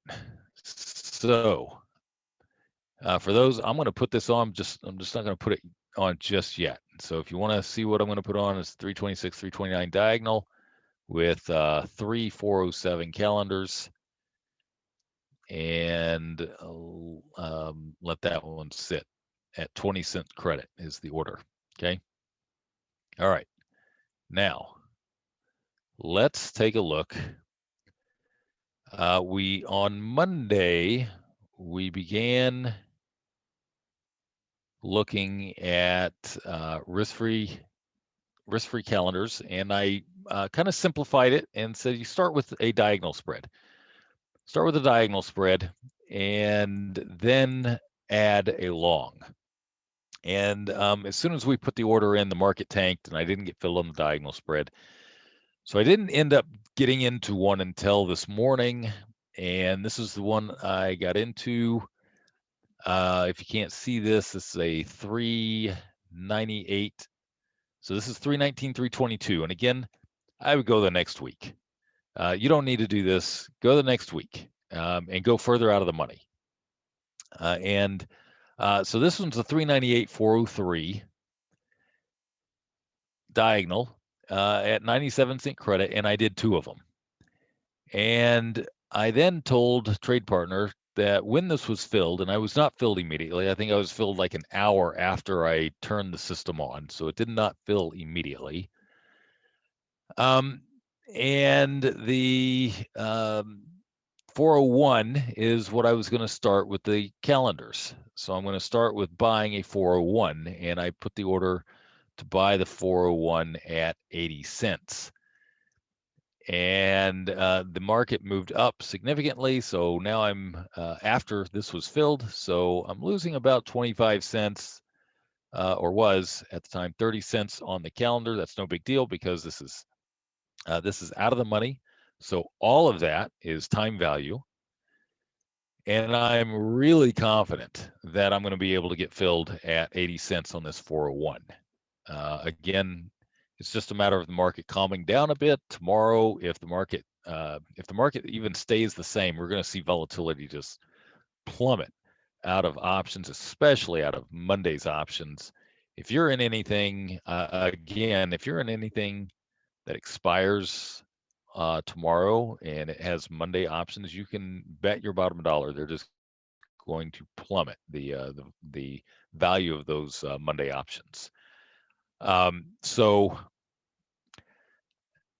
So for those, I'm going to put this on. I'm just not going to put it on just yet. So if you want to see what I'm going to put on, is 326, 329 diagonal with 3 407 calendars, and let that one sit at 20-cent credit is the order. Okay. All right. Now let's take a look. On Monday, we began looking at risk-free calendars, and I kind of simplified it and said you start with a diagonal spread. Start with a diagonal spread, and then add a long. And as soon as we put the order in, the market tanked, and I didn't get filled on the diagonal spread. So I didn't end up getting into one until this morning, and this is the one I got into. If you can't see this is a 398. So this is 319, 322. And again, I would go the next week. You don't need to do this. Go the next week and go further out of the money. So this one's a 398, 403 diagonal at 97-cent credit, and I did 2 of them. And I then told Trade Partner that when this was filled, and I was not filled immediately, I think I was filled like an hour after I turned the system on, so it did not fill immediately. And the 401 is what I was going to start with the calendars. So I'm going to start with buying a 401, and I put the order to buy the 401 at 80 cents. And the market moved up significantly. So now I'm after this was filled. So I'm losing about 25 cents or was at the time 30 cents on the calendar. That's no big deal because this is out of the money. So all of that is time value. And I'm really confident that I'm going to be able to get filled at 80 cents on this 401. Again, it's just a matter of the market calming down a bit. Tomorrow, if the market even stays the same, we're going to see volatility just plummet out of options, especially out of Monday's options. If you're in anything, if you're in anything that expires tomorrow and it has Monday options, you can bet your bottom dollar they're just going to plummet the value of those Monday options. So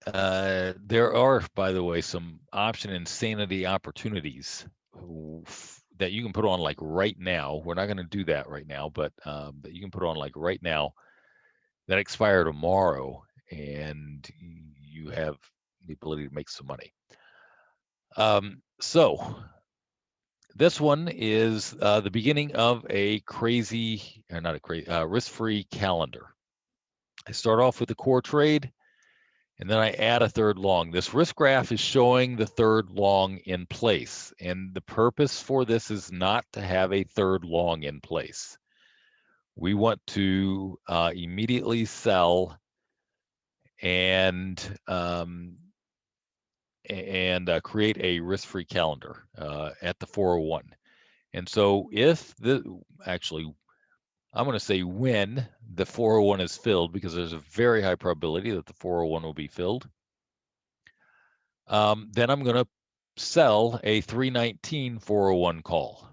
there are, by the way, some option insanity opportunities that you can put on like right now. We're not going to do that right now, but that you can put on like right now that expire tomorrow, and you have the ability to make some money. So this one is the beginning of a crazy, or not a crazy, risk-free calendar. I start off with the core trade, and then I add a third long. This risk graph is showing the third long in place, and the purpose for this is not to have a third long in place. We want to immediately sell and create a risk-free calendar at the 401. And so I'm going to say when the 401 is filled, because there's a very high probability that the 401 will be filled, then I'm going to sell a 319 401 call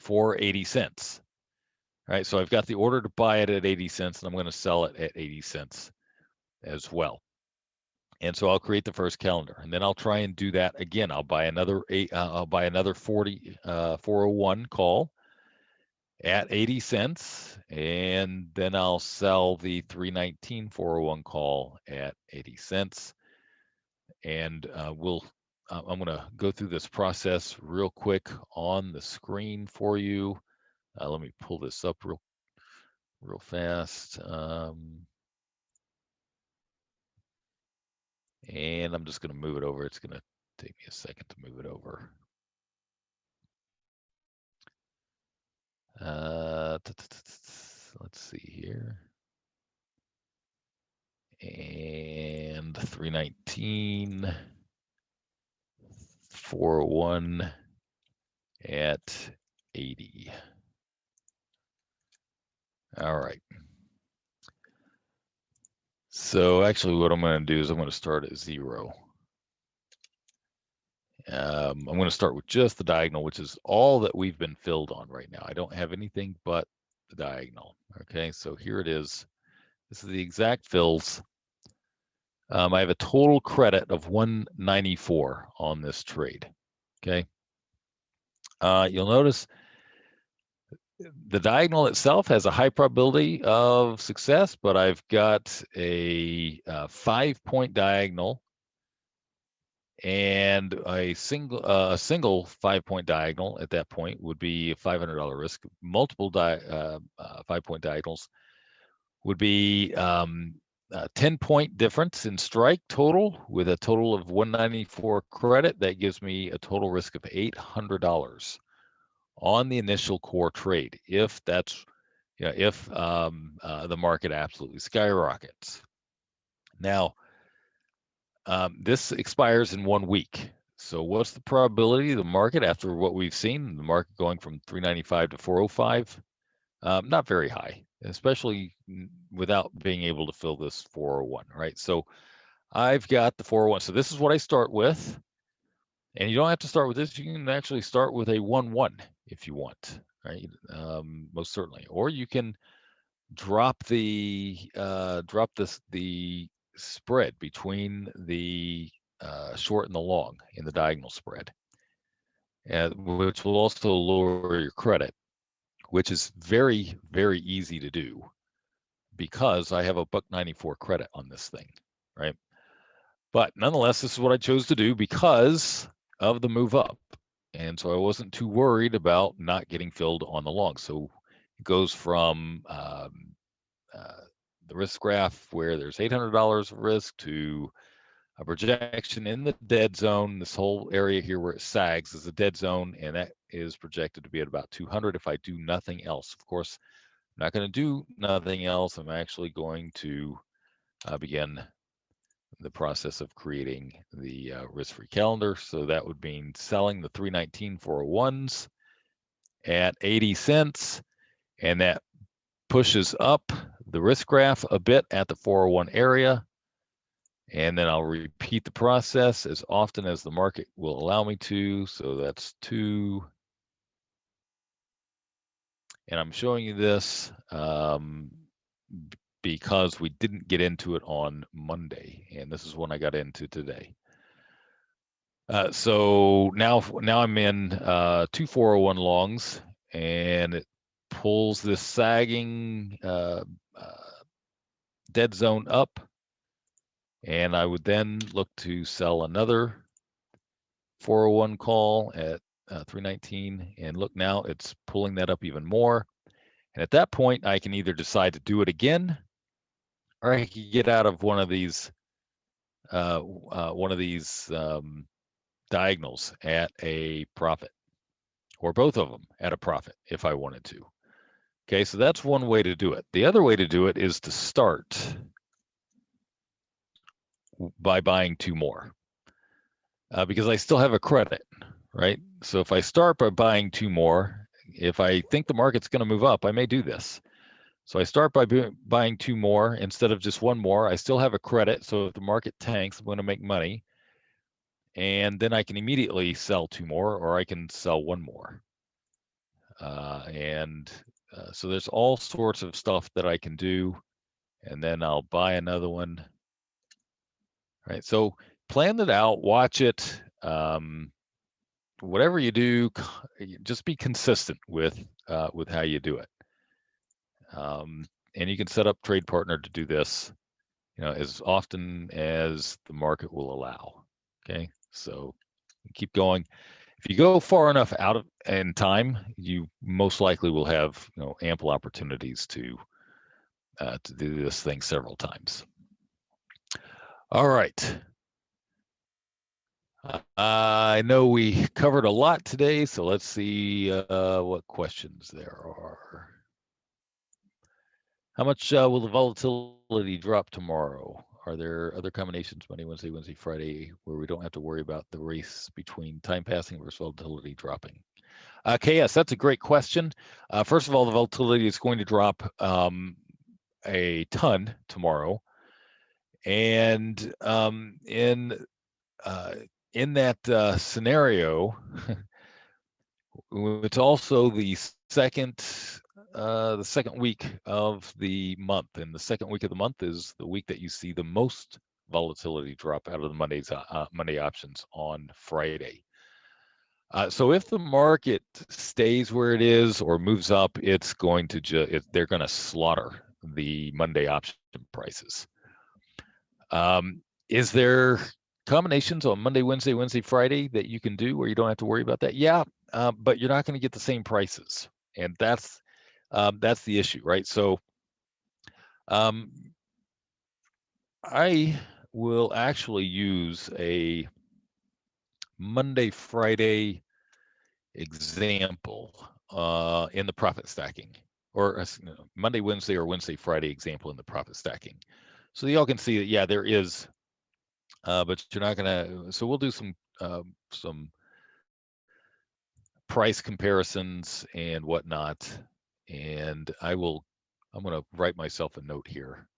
for 80 cents. All right, so I've got the order to buy it at 80 cents, and I'm going to sell it at 80 cents as well. And so I'll create the first calendar, and then I'll try and do that again. I'll buy another 401 call at 80 cents, and then I'll sell the 319 401 call at 80 cents. And I'm going to go through this process real quick on the screen for you. Let me pull this up real fast. And I'm just going to move it over. It's going to take me a second to move it over. Let's see here. And 319 401 at 80. All right. So actually what I'm going to do is I'm going to start at 0. I'm going to start with just the diagonal, which is all that we've been filled on right now. I don't have anything but the diagonal. Okay, so here it is. This is the exact fills. I have a total credit of 194 on this trade. Okay. You'll notice the diagonal itself has a high probability of success, but I've got a 5-point diagonal and a single 5-point diagonal at that point would be a $500 risk. Multiple 5-point diagonals would be 10-point difference in strike total with a total of 194 credit. That gives me a total risk of $800 on the initial core trade if that's if the market absolutely skyrockets. Now this expires in 1 week. So what's the probability of the market after what we've seen, the market going from 395 to 405? Not very high, especially without being able to fill this 401, right? So I've got the 401. So this is what I start with. And you don't have to start with this. You can actually start with a 1-1 if you want, right? Most certainly. Or you can drop the spread between the short and the long in the diagonal spread, which will also lower your credit, which is very, very easy to do because I have a $1.94 credit on this thing, right? But nonetheless, this is what I chose to do because of the move up. And so I wasn't too worried about not getting filled on the long. So It goes from the risk graph where there's $800 of risk to a projection in the dead zone. This whole area here where it sags is a dead zone, and that is projected to be at about 200 if I do nothing else. Of course, I'm not going to do nothing else. I'm actually going to begin the process of creating the risk-free calendar. So that would mean selling the 319 401s at 80 cents, and that pushes up the risk graph a bit at the 401 area. And then I'll repeat the process as often as the market will allow me to. So that's 2. And I'm showing you this because we didn't get into it on Monday, and this is when I got into today. So now I'm in 2 401 longs, and it pulls this sagging dead zone up, and I would then look to sell another 401 call at 319, and look, now it's pulling that up even more. And at that point, I can either decide to do it again, or I can get out of one of these diagonals at a profit, or both of them at a profit if I wanted to. Okay, so that's one way to do it. The other way to do it is to start by buying 2 more, because I still have a credit, right? So if I start by buying 2 more, if I think the market's going to move up, I may do this. So I start by buying 2 more instead of just 1 more. I still have a credit, so if the market tanks, I'm going to make money. And then I can immediately sell 2 more, or I can sell 1 more. So there's all sorts of stuff that I can do, and then I'll buy another one. All right, so plan it out, watch it. Whatever you do, just be consistent with how you do it. And you can set up Trade Partner to do this, as often as the market will allow. Okay, so keep going. If you go far enough out in time, you most likely will have ample opportunities to do this thing several times. All right. I know we covered a lot today, so let's see what questions there are. How much will the volatility drop tomorrow? Are there other combinations, Monday, Wednesday, Friday, where we don't have to worry about the race between time passing versus volatility dropping? KS, that's a great question. First of all, the volatility is going to drop a ton tomorrow. And in that scenario, it's also the second week of the month, and the second week of the month is the week that you see the most volatility drop out of the Monday options on Friday. So if the market stays where it is or moves up, it's going to they're going to slaughter the Monday option prices. Is there combinations on Monday, Wednesday, Friday that you can do where you don't have to worry about that? Yeah, but you're not going to get the same prices, and that's the issue, right? So I will actually use a Monday, Friday example in the profit stacking, or Monday, Wednesday, or Wednesday, Friday example in the profit stacking. So y'all can see that, yeah, there is, but you're not gonna. So we'll do some price comparisons and whatnot, and I'm gonna write myself a note here.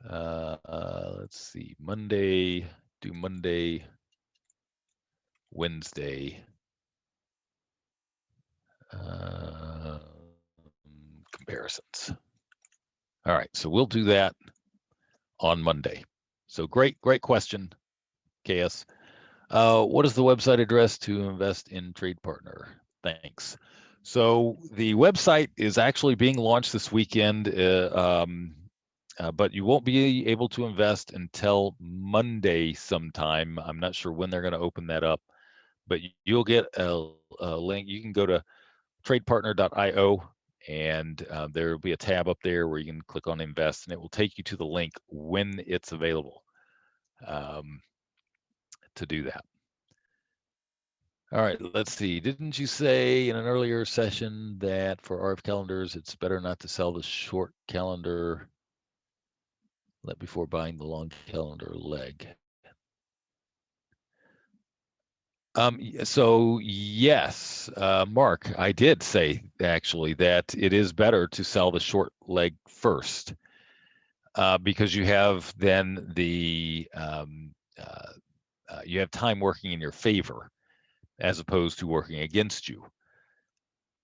Let's see, do Monday, Wednesday comparisons. All right, so we'll do that on Monday. So great question, KS. What is the website address to invest in Trade Partner? Thanks. So the website is actually being launched this weekend, but you won't be able to invest until Monday sometime. I'm not sure when they're going to open that up, but you'll get a link. You can go to tradepartner.io, and there will be a tab up there where you can click on invest, and it will take you to the link when it's available to do that. All right, let's see. Didn't you say in an earlier session that for RF calendars, it's better not to sell the short calendar before buying the long calendar leg? So yes, Mark, I did say actually that it is better to sell the short leg first because you have then you have time working in your favor as opposed to working against you.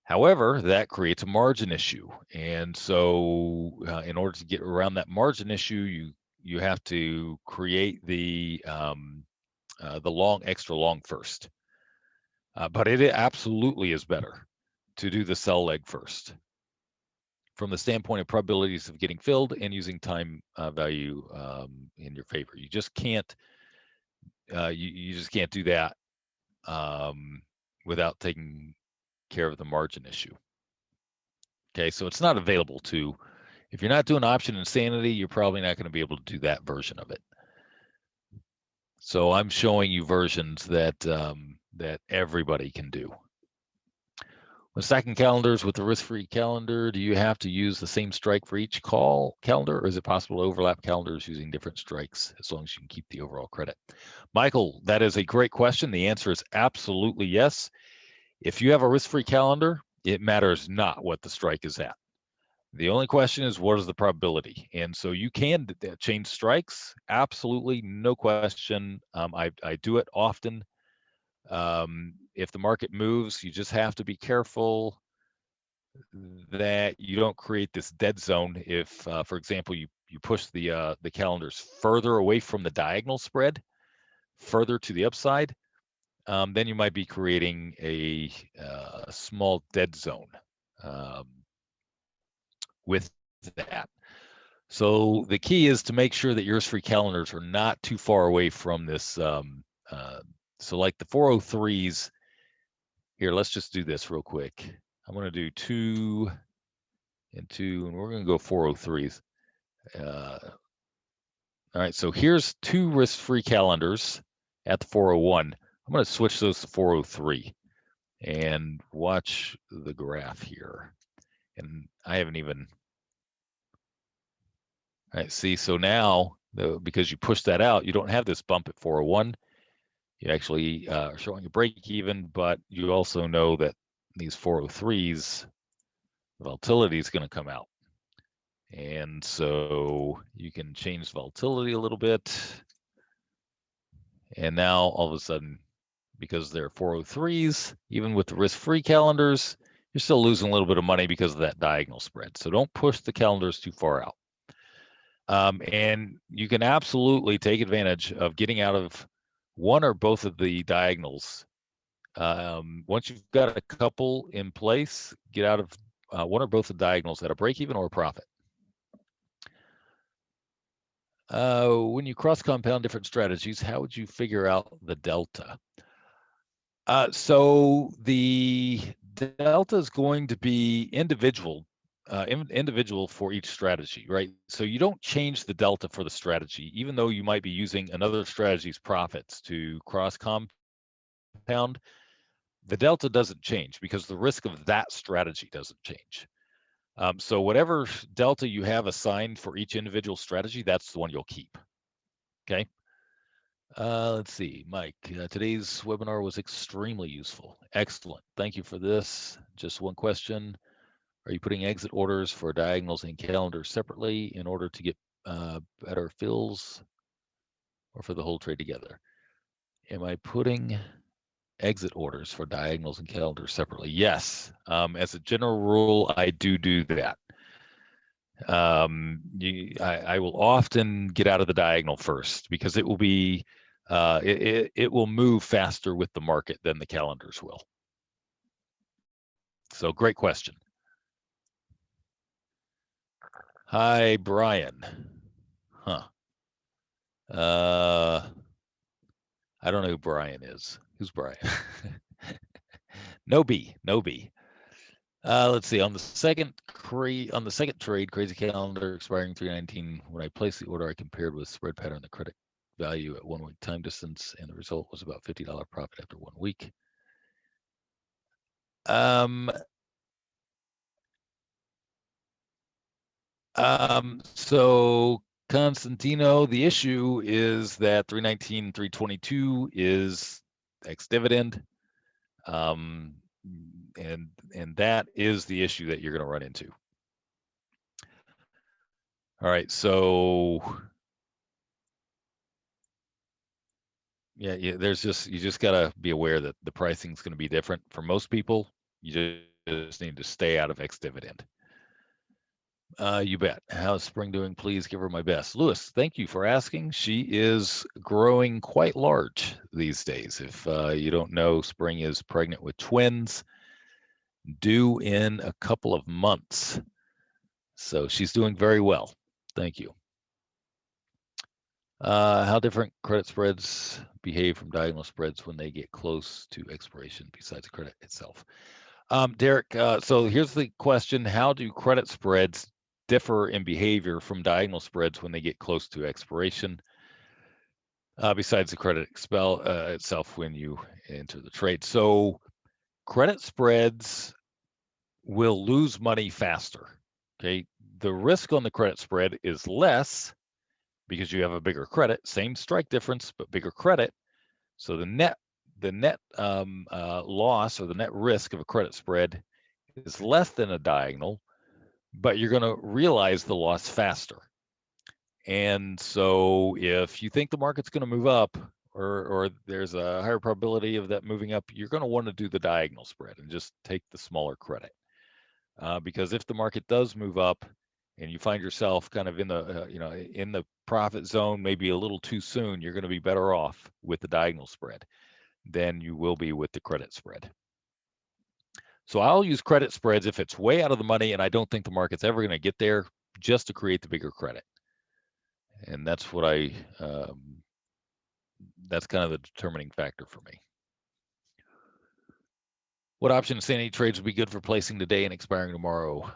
However, that creates a margin issue, and so in order to get around that margin issue, you have to create the extra long first. But it absolutely is better to do the sell leg first from the standpoint of probabilities of getting filled and using time value in your favor. You just can't you just can't do that without taking care of the margin issue. Okay, so it's not available to, if you're not doing option insanity, you're probably not going to be able to do that version of it. So I'm showing you versions that that everybody can do. When stacking calendars with the risk-free calendar, do you have to use the same strike for each call calendar, or is it possible to overlap calendars using different strikes as long as you can keep the overall credit? Michael, that is a great question. The answer is absolutely yes. If you have a risk-free calendar, it matters not what the strike is at. The only question is, what is the probability? And so you can change strikes, absolutely, no question. I do it often. If the market moves, you just have to be careful that you don't create this dead zone. If, for example, you push the calendars further away from the diagonal spread, further to the upside, then you might be creating a small dead zone with that. So the key is to make sure that your risk-free calendars are not too far away from this. So like the 403s, here, let's just do this real quick. I'm going to do 2 and 2, and we're going to go 403s. All right, so here's 2 risk-free calendars at the 401. I'm going to switch those to 403 and watch the graph here. And I haven't even, all right, see, so now, because you push that out, you don't have this bump at 401. You actually are showing a break even, but you also know that these 403s, the volatility is going to come out. And so you can change volatility a little bit. And now all of a sudden, because they're 403s, even with the risk-free calendars, you're still losing a little bit of money because of that diagonal spread. So don't push the calendars too far out. And you can absolutely take advantage of getting out of one or both of the diagonals. Once you've got a couple in place, get out of one or both of the diagonals at a break even or a profit. When you cross compound different strategies, how would you figure out the delta? So the delta is going to be individual for each strategy, right? So you don't change the delta for the strategy, even though you might be using another strategy's profits to cross compound. The delta doesn't change because the risk of that strategy doesn't change. So whatever delta you have assigned for each individual strategy, that's the one you'll keep. Okay. Let's see, Mike, today's webinar was extremely useful. Excellent. Thank you for this. Just one question. Are you putting exit orders for diagonals and calendars separately in order to get better fills or for the whole trade together? Am I putting exit orders for diagonals and calendars separately? Yes. As a general rule, I do that. I will often get out of the diagonal first because it will be it will move faster with the market than the calendars will. So great question. Hi, Brian. Huh. I don't know who Brian is. Who's Brian? No B. Let's see. On the second trade, crazy calendar expiring 3/19. When I placed the order, I compared with spread pattern the credit value at 1 week time distance, and the result was about $50 profit after 1 week. So Constantino, the issue is that 319, 322 is ex-dividend. And that is the issue that you're going to run into. All right, so yeah, you just got to be aware that the pricing is going to be different for most people. You just need to stay out of ex-dividend. You bet. How's Spring doing? Please give her my best. Lewis, thank you for asking. She is growing quite large these days. If you don't know, Spring is pregnant with twins, due in a couple of months. So she's doing very well. Thank you. How different credit spreads behave from diagonal spreads when they get close to expiration besides credit itself? Derek, so here's the question. How do credit spreads differ in behavior from diagonal spreads when they get close to expiration, besides the credit itself when you enter the trade? So credit spreads will lose money faster. Okay, the risk on the credit spread is less because you have a bigger credit, same strike difference, but bigger credit. So the net loss or the net risk of a credit spread is less than a diagonal, but you're going to realize the loss faster. And so if you think the market's going to move up, or there's a higher probability of that moving up, you're going to want to do the diagonal spread and just take the smaller credit. Because if the market does move up and you find yourself kind of in the in the profit zone, maybe a little too soon, you're going to be better off with the diagonal spread than you will be with the credit spread. So I'll use credit spreads if it's way out of the money and I don't think the market's ever going to get there, just to create the bigger credit. And that's what that's kind of the determining factor for me. What option insanity trades would be good for placing today and expiring tomorrow?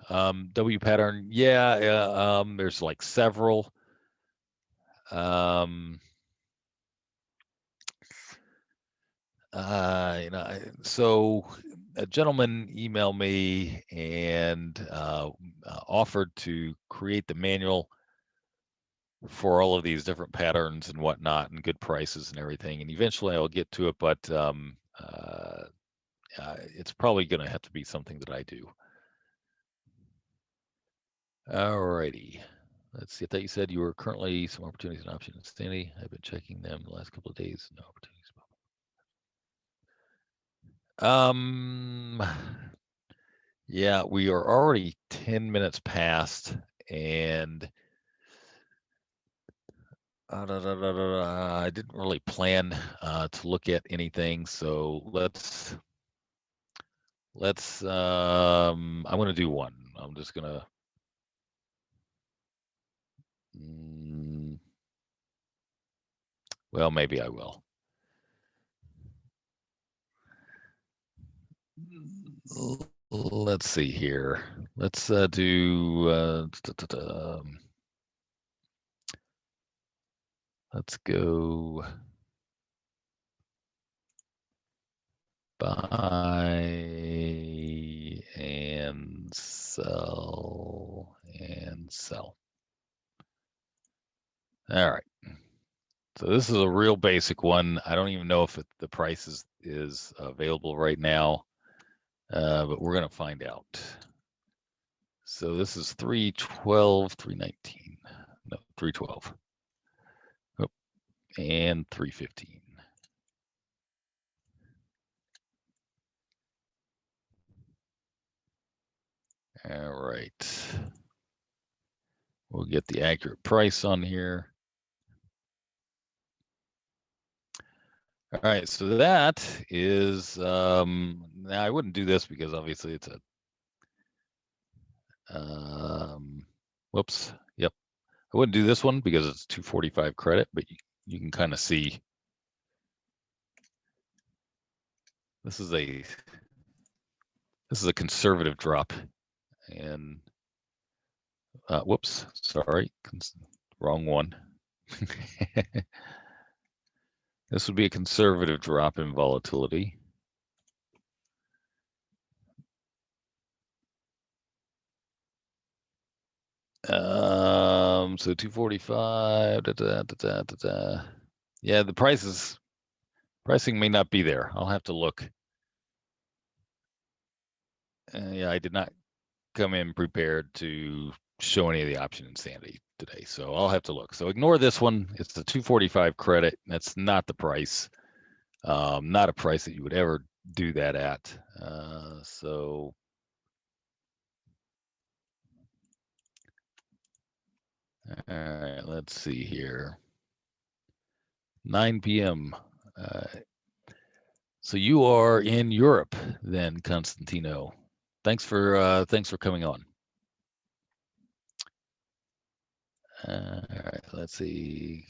W pattern, yeah, there's like several. So a gentleman emailed me and offered to create the manual for all of these different patterns and whatnot, and good prices and everything. And eventually I'll get to it, but it's probably going to have to be something that I do. All righty. Let's see. I thought you said you were currently some opportunities and option insanity. I've been checking them the last couple of days. No opportunities. Yeah, we are already 10 minutes past, and I didn't really plan to look at anything. So let's I'm going to do one. I'm just going to well, maybe I will. Let's see here. Let's do let's go buy and sell and sell. All right. So this is a real basic one. I don't even know if the price is available right now, but we're going to find out. So this is 312, 319, no, 312, oh, and 315. All right. We'll get the accurate price on here. All right, so that is, now I wouldn't do this because obviously it's a, whoops, yep. I wouldn't do this one because it's 245 credit, but you can kind of see. This is a This is a conservative drop. And whoops, sorry, wrong one. This would be a conservative drop in volatility. So 245. Yeah, the pricing may not be there. I'll have to look. Yeah, I did not come in prepared to show any of the option insanity today, so I'll have to look. So ignore this one. It's the 245 credit. That's not the price. Not a price that you would ever do that at. So all right, let's see here. 9 p.m. So you are in Europe then, Constantino. Thanks for coming on. All right, let's see.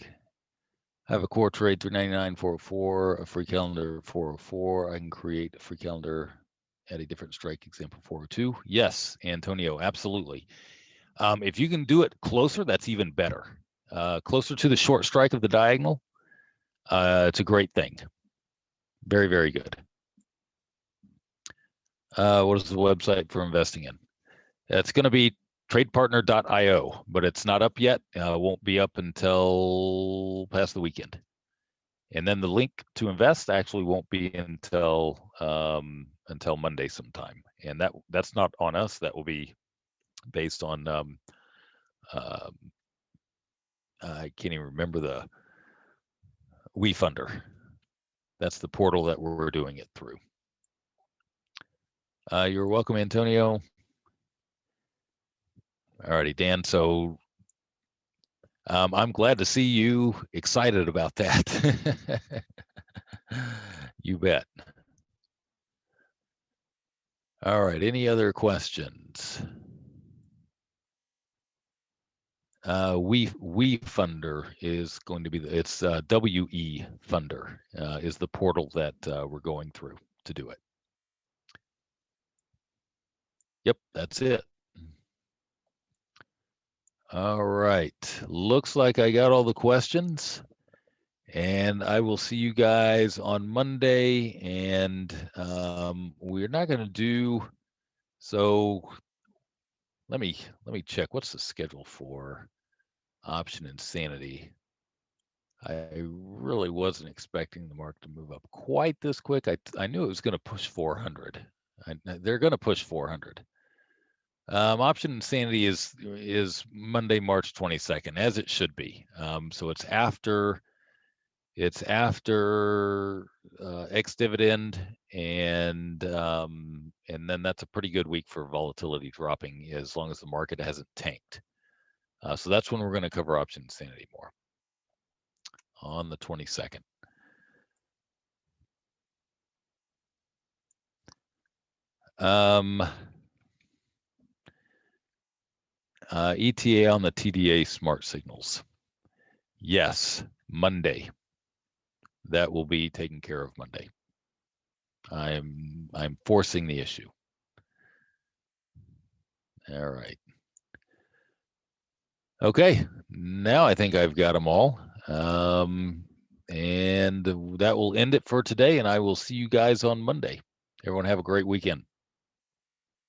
I have a core trade 399, 404, a free calendar 404. I can create a free calendar at a different strike example 402. Yes, Antonio, absolutely. If you can do it closer, that's even better. Closer to the short strike of the diagonal, it's a great thing. Very, very good. What is the website for investing in? It's going to be tradepartner.io, but it's not up yet. Won't be up until past the weekend. And then the link to invest actually won't be until Monday sometime. And that's not on us. That will be based on I can't even remember the WeFunder. That's the portal that we're doing it through. You're welcome, Antonio. All righty, Dan. So I'm glad to see you excited about that. You bet. All right. Any other questions? WeFunder is going to be it's WE Funder is the portal that we're going through to do it. Yep, that's it. All right. Looks like I got all the questions, and I will see you guys on Monday. And we're not going to do so. Let me check. What's the schedule for option insanity? I really wasn't expecting the market to move up quite this quick. I knew it was going to push 400. They're going to push 400. Option insanity is Monday, March 22nd, as it should be. So it's after ex-dividend, and then that's a pretty good week for volatility dropping, as long as the market hasn't tanked. So that's when we're going to cover option insanity more, on the 22nd. ETA on the TDA smart signals. Yes, Monday. That will be taken care of Monday. I'm forcing the issue. All right. Okay, now I think I've got them all. And that will end it for today, and I will see you guys on Monday. Everyone have a great weekend.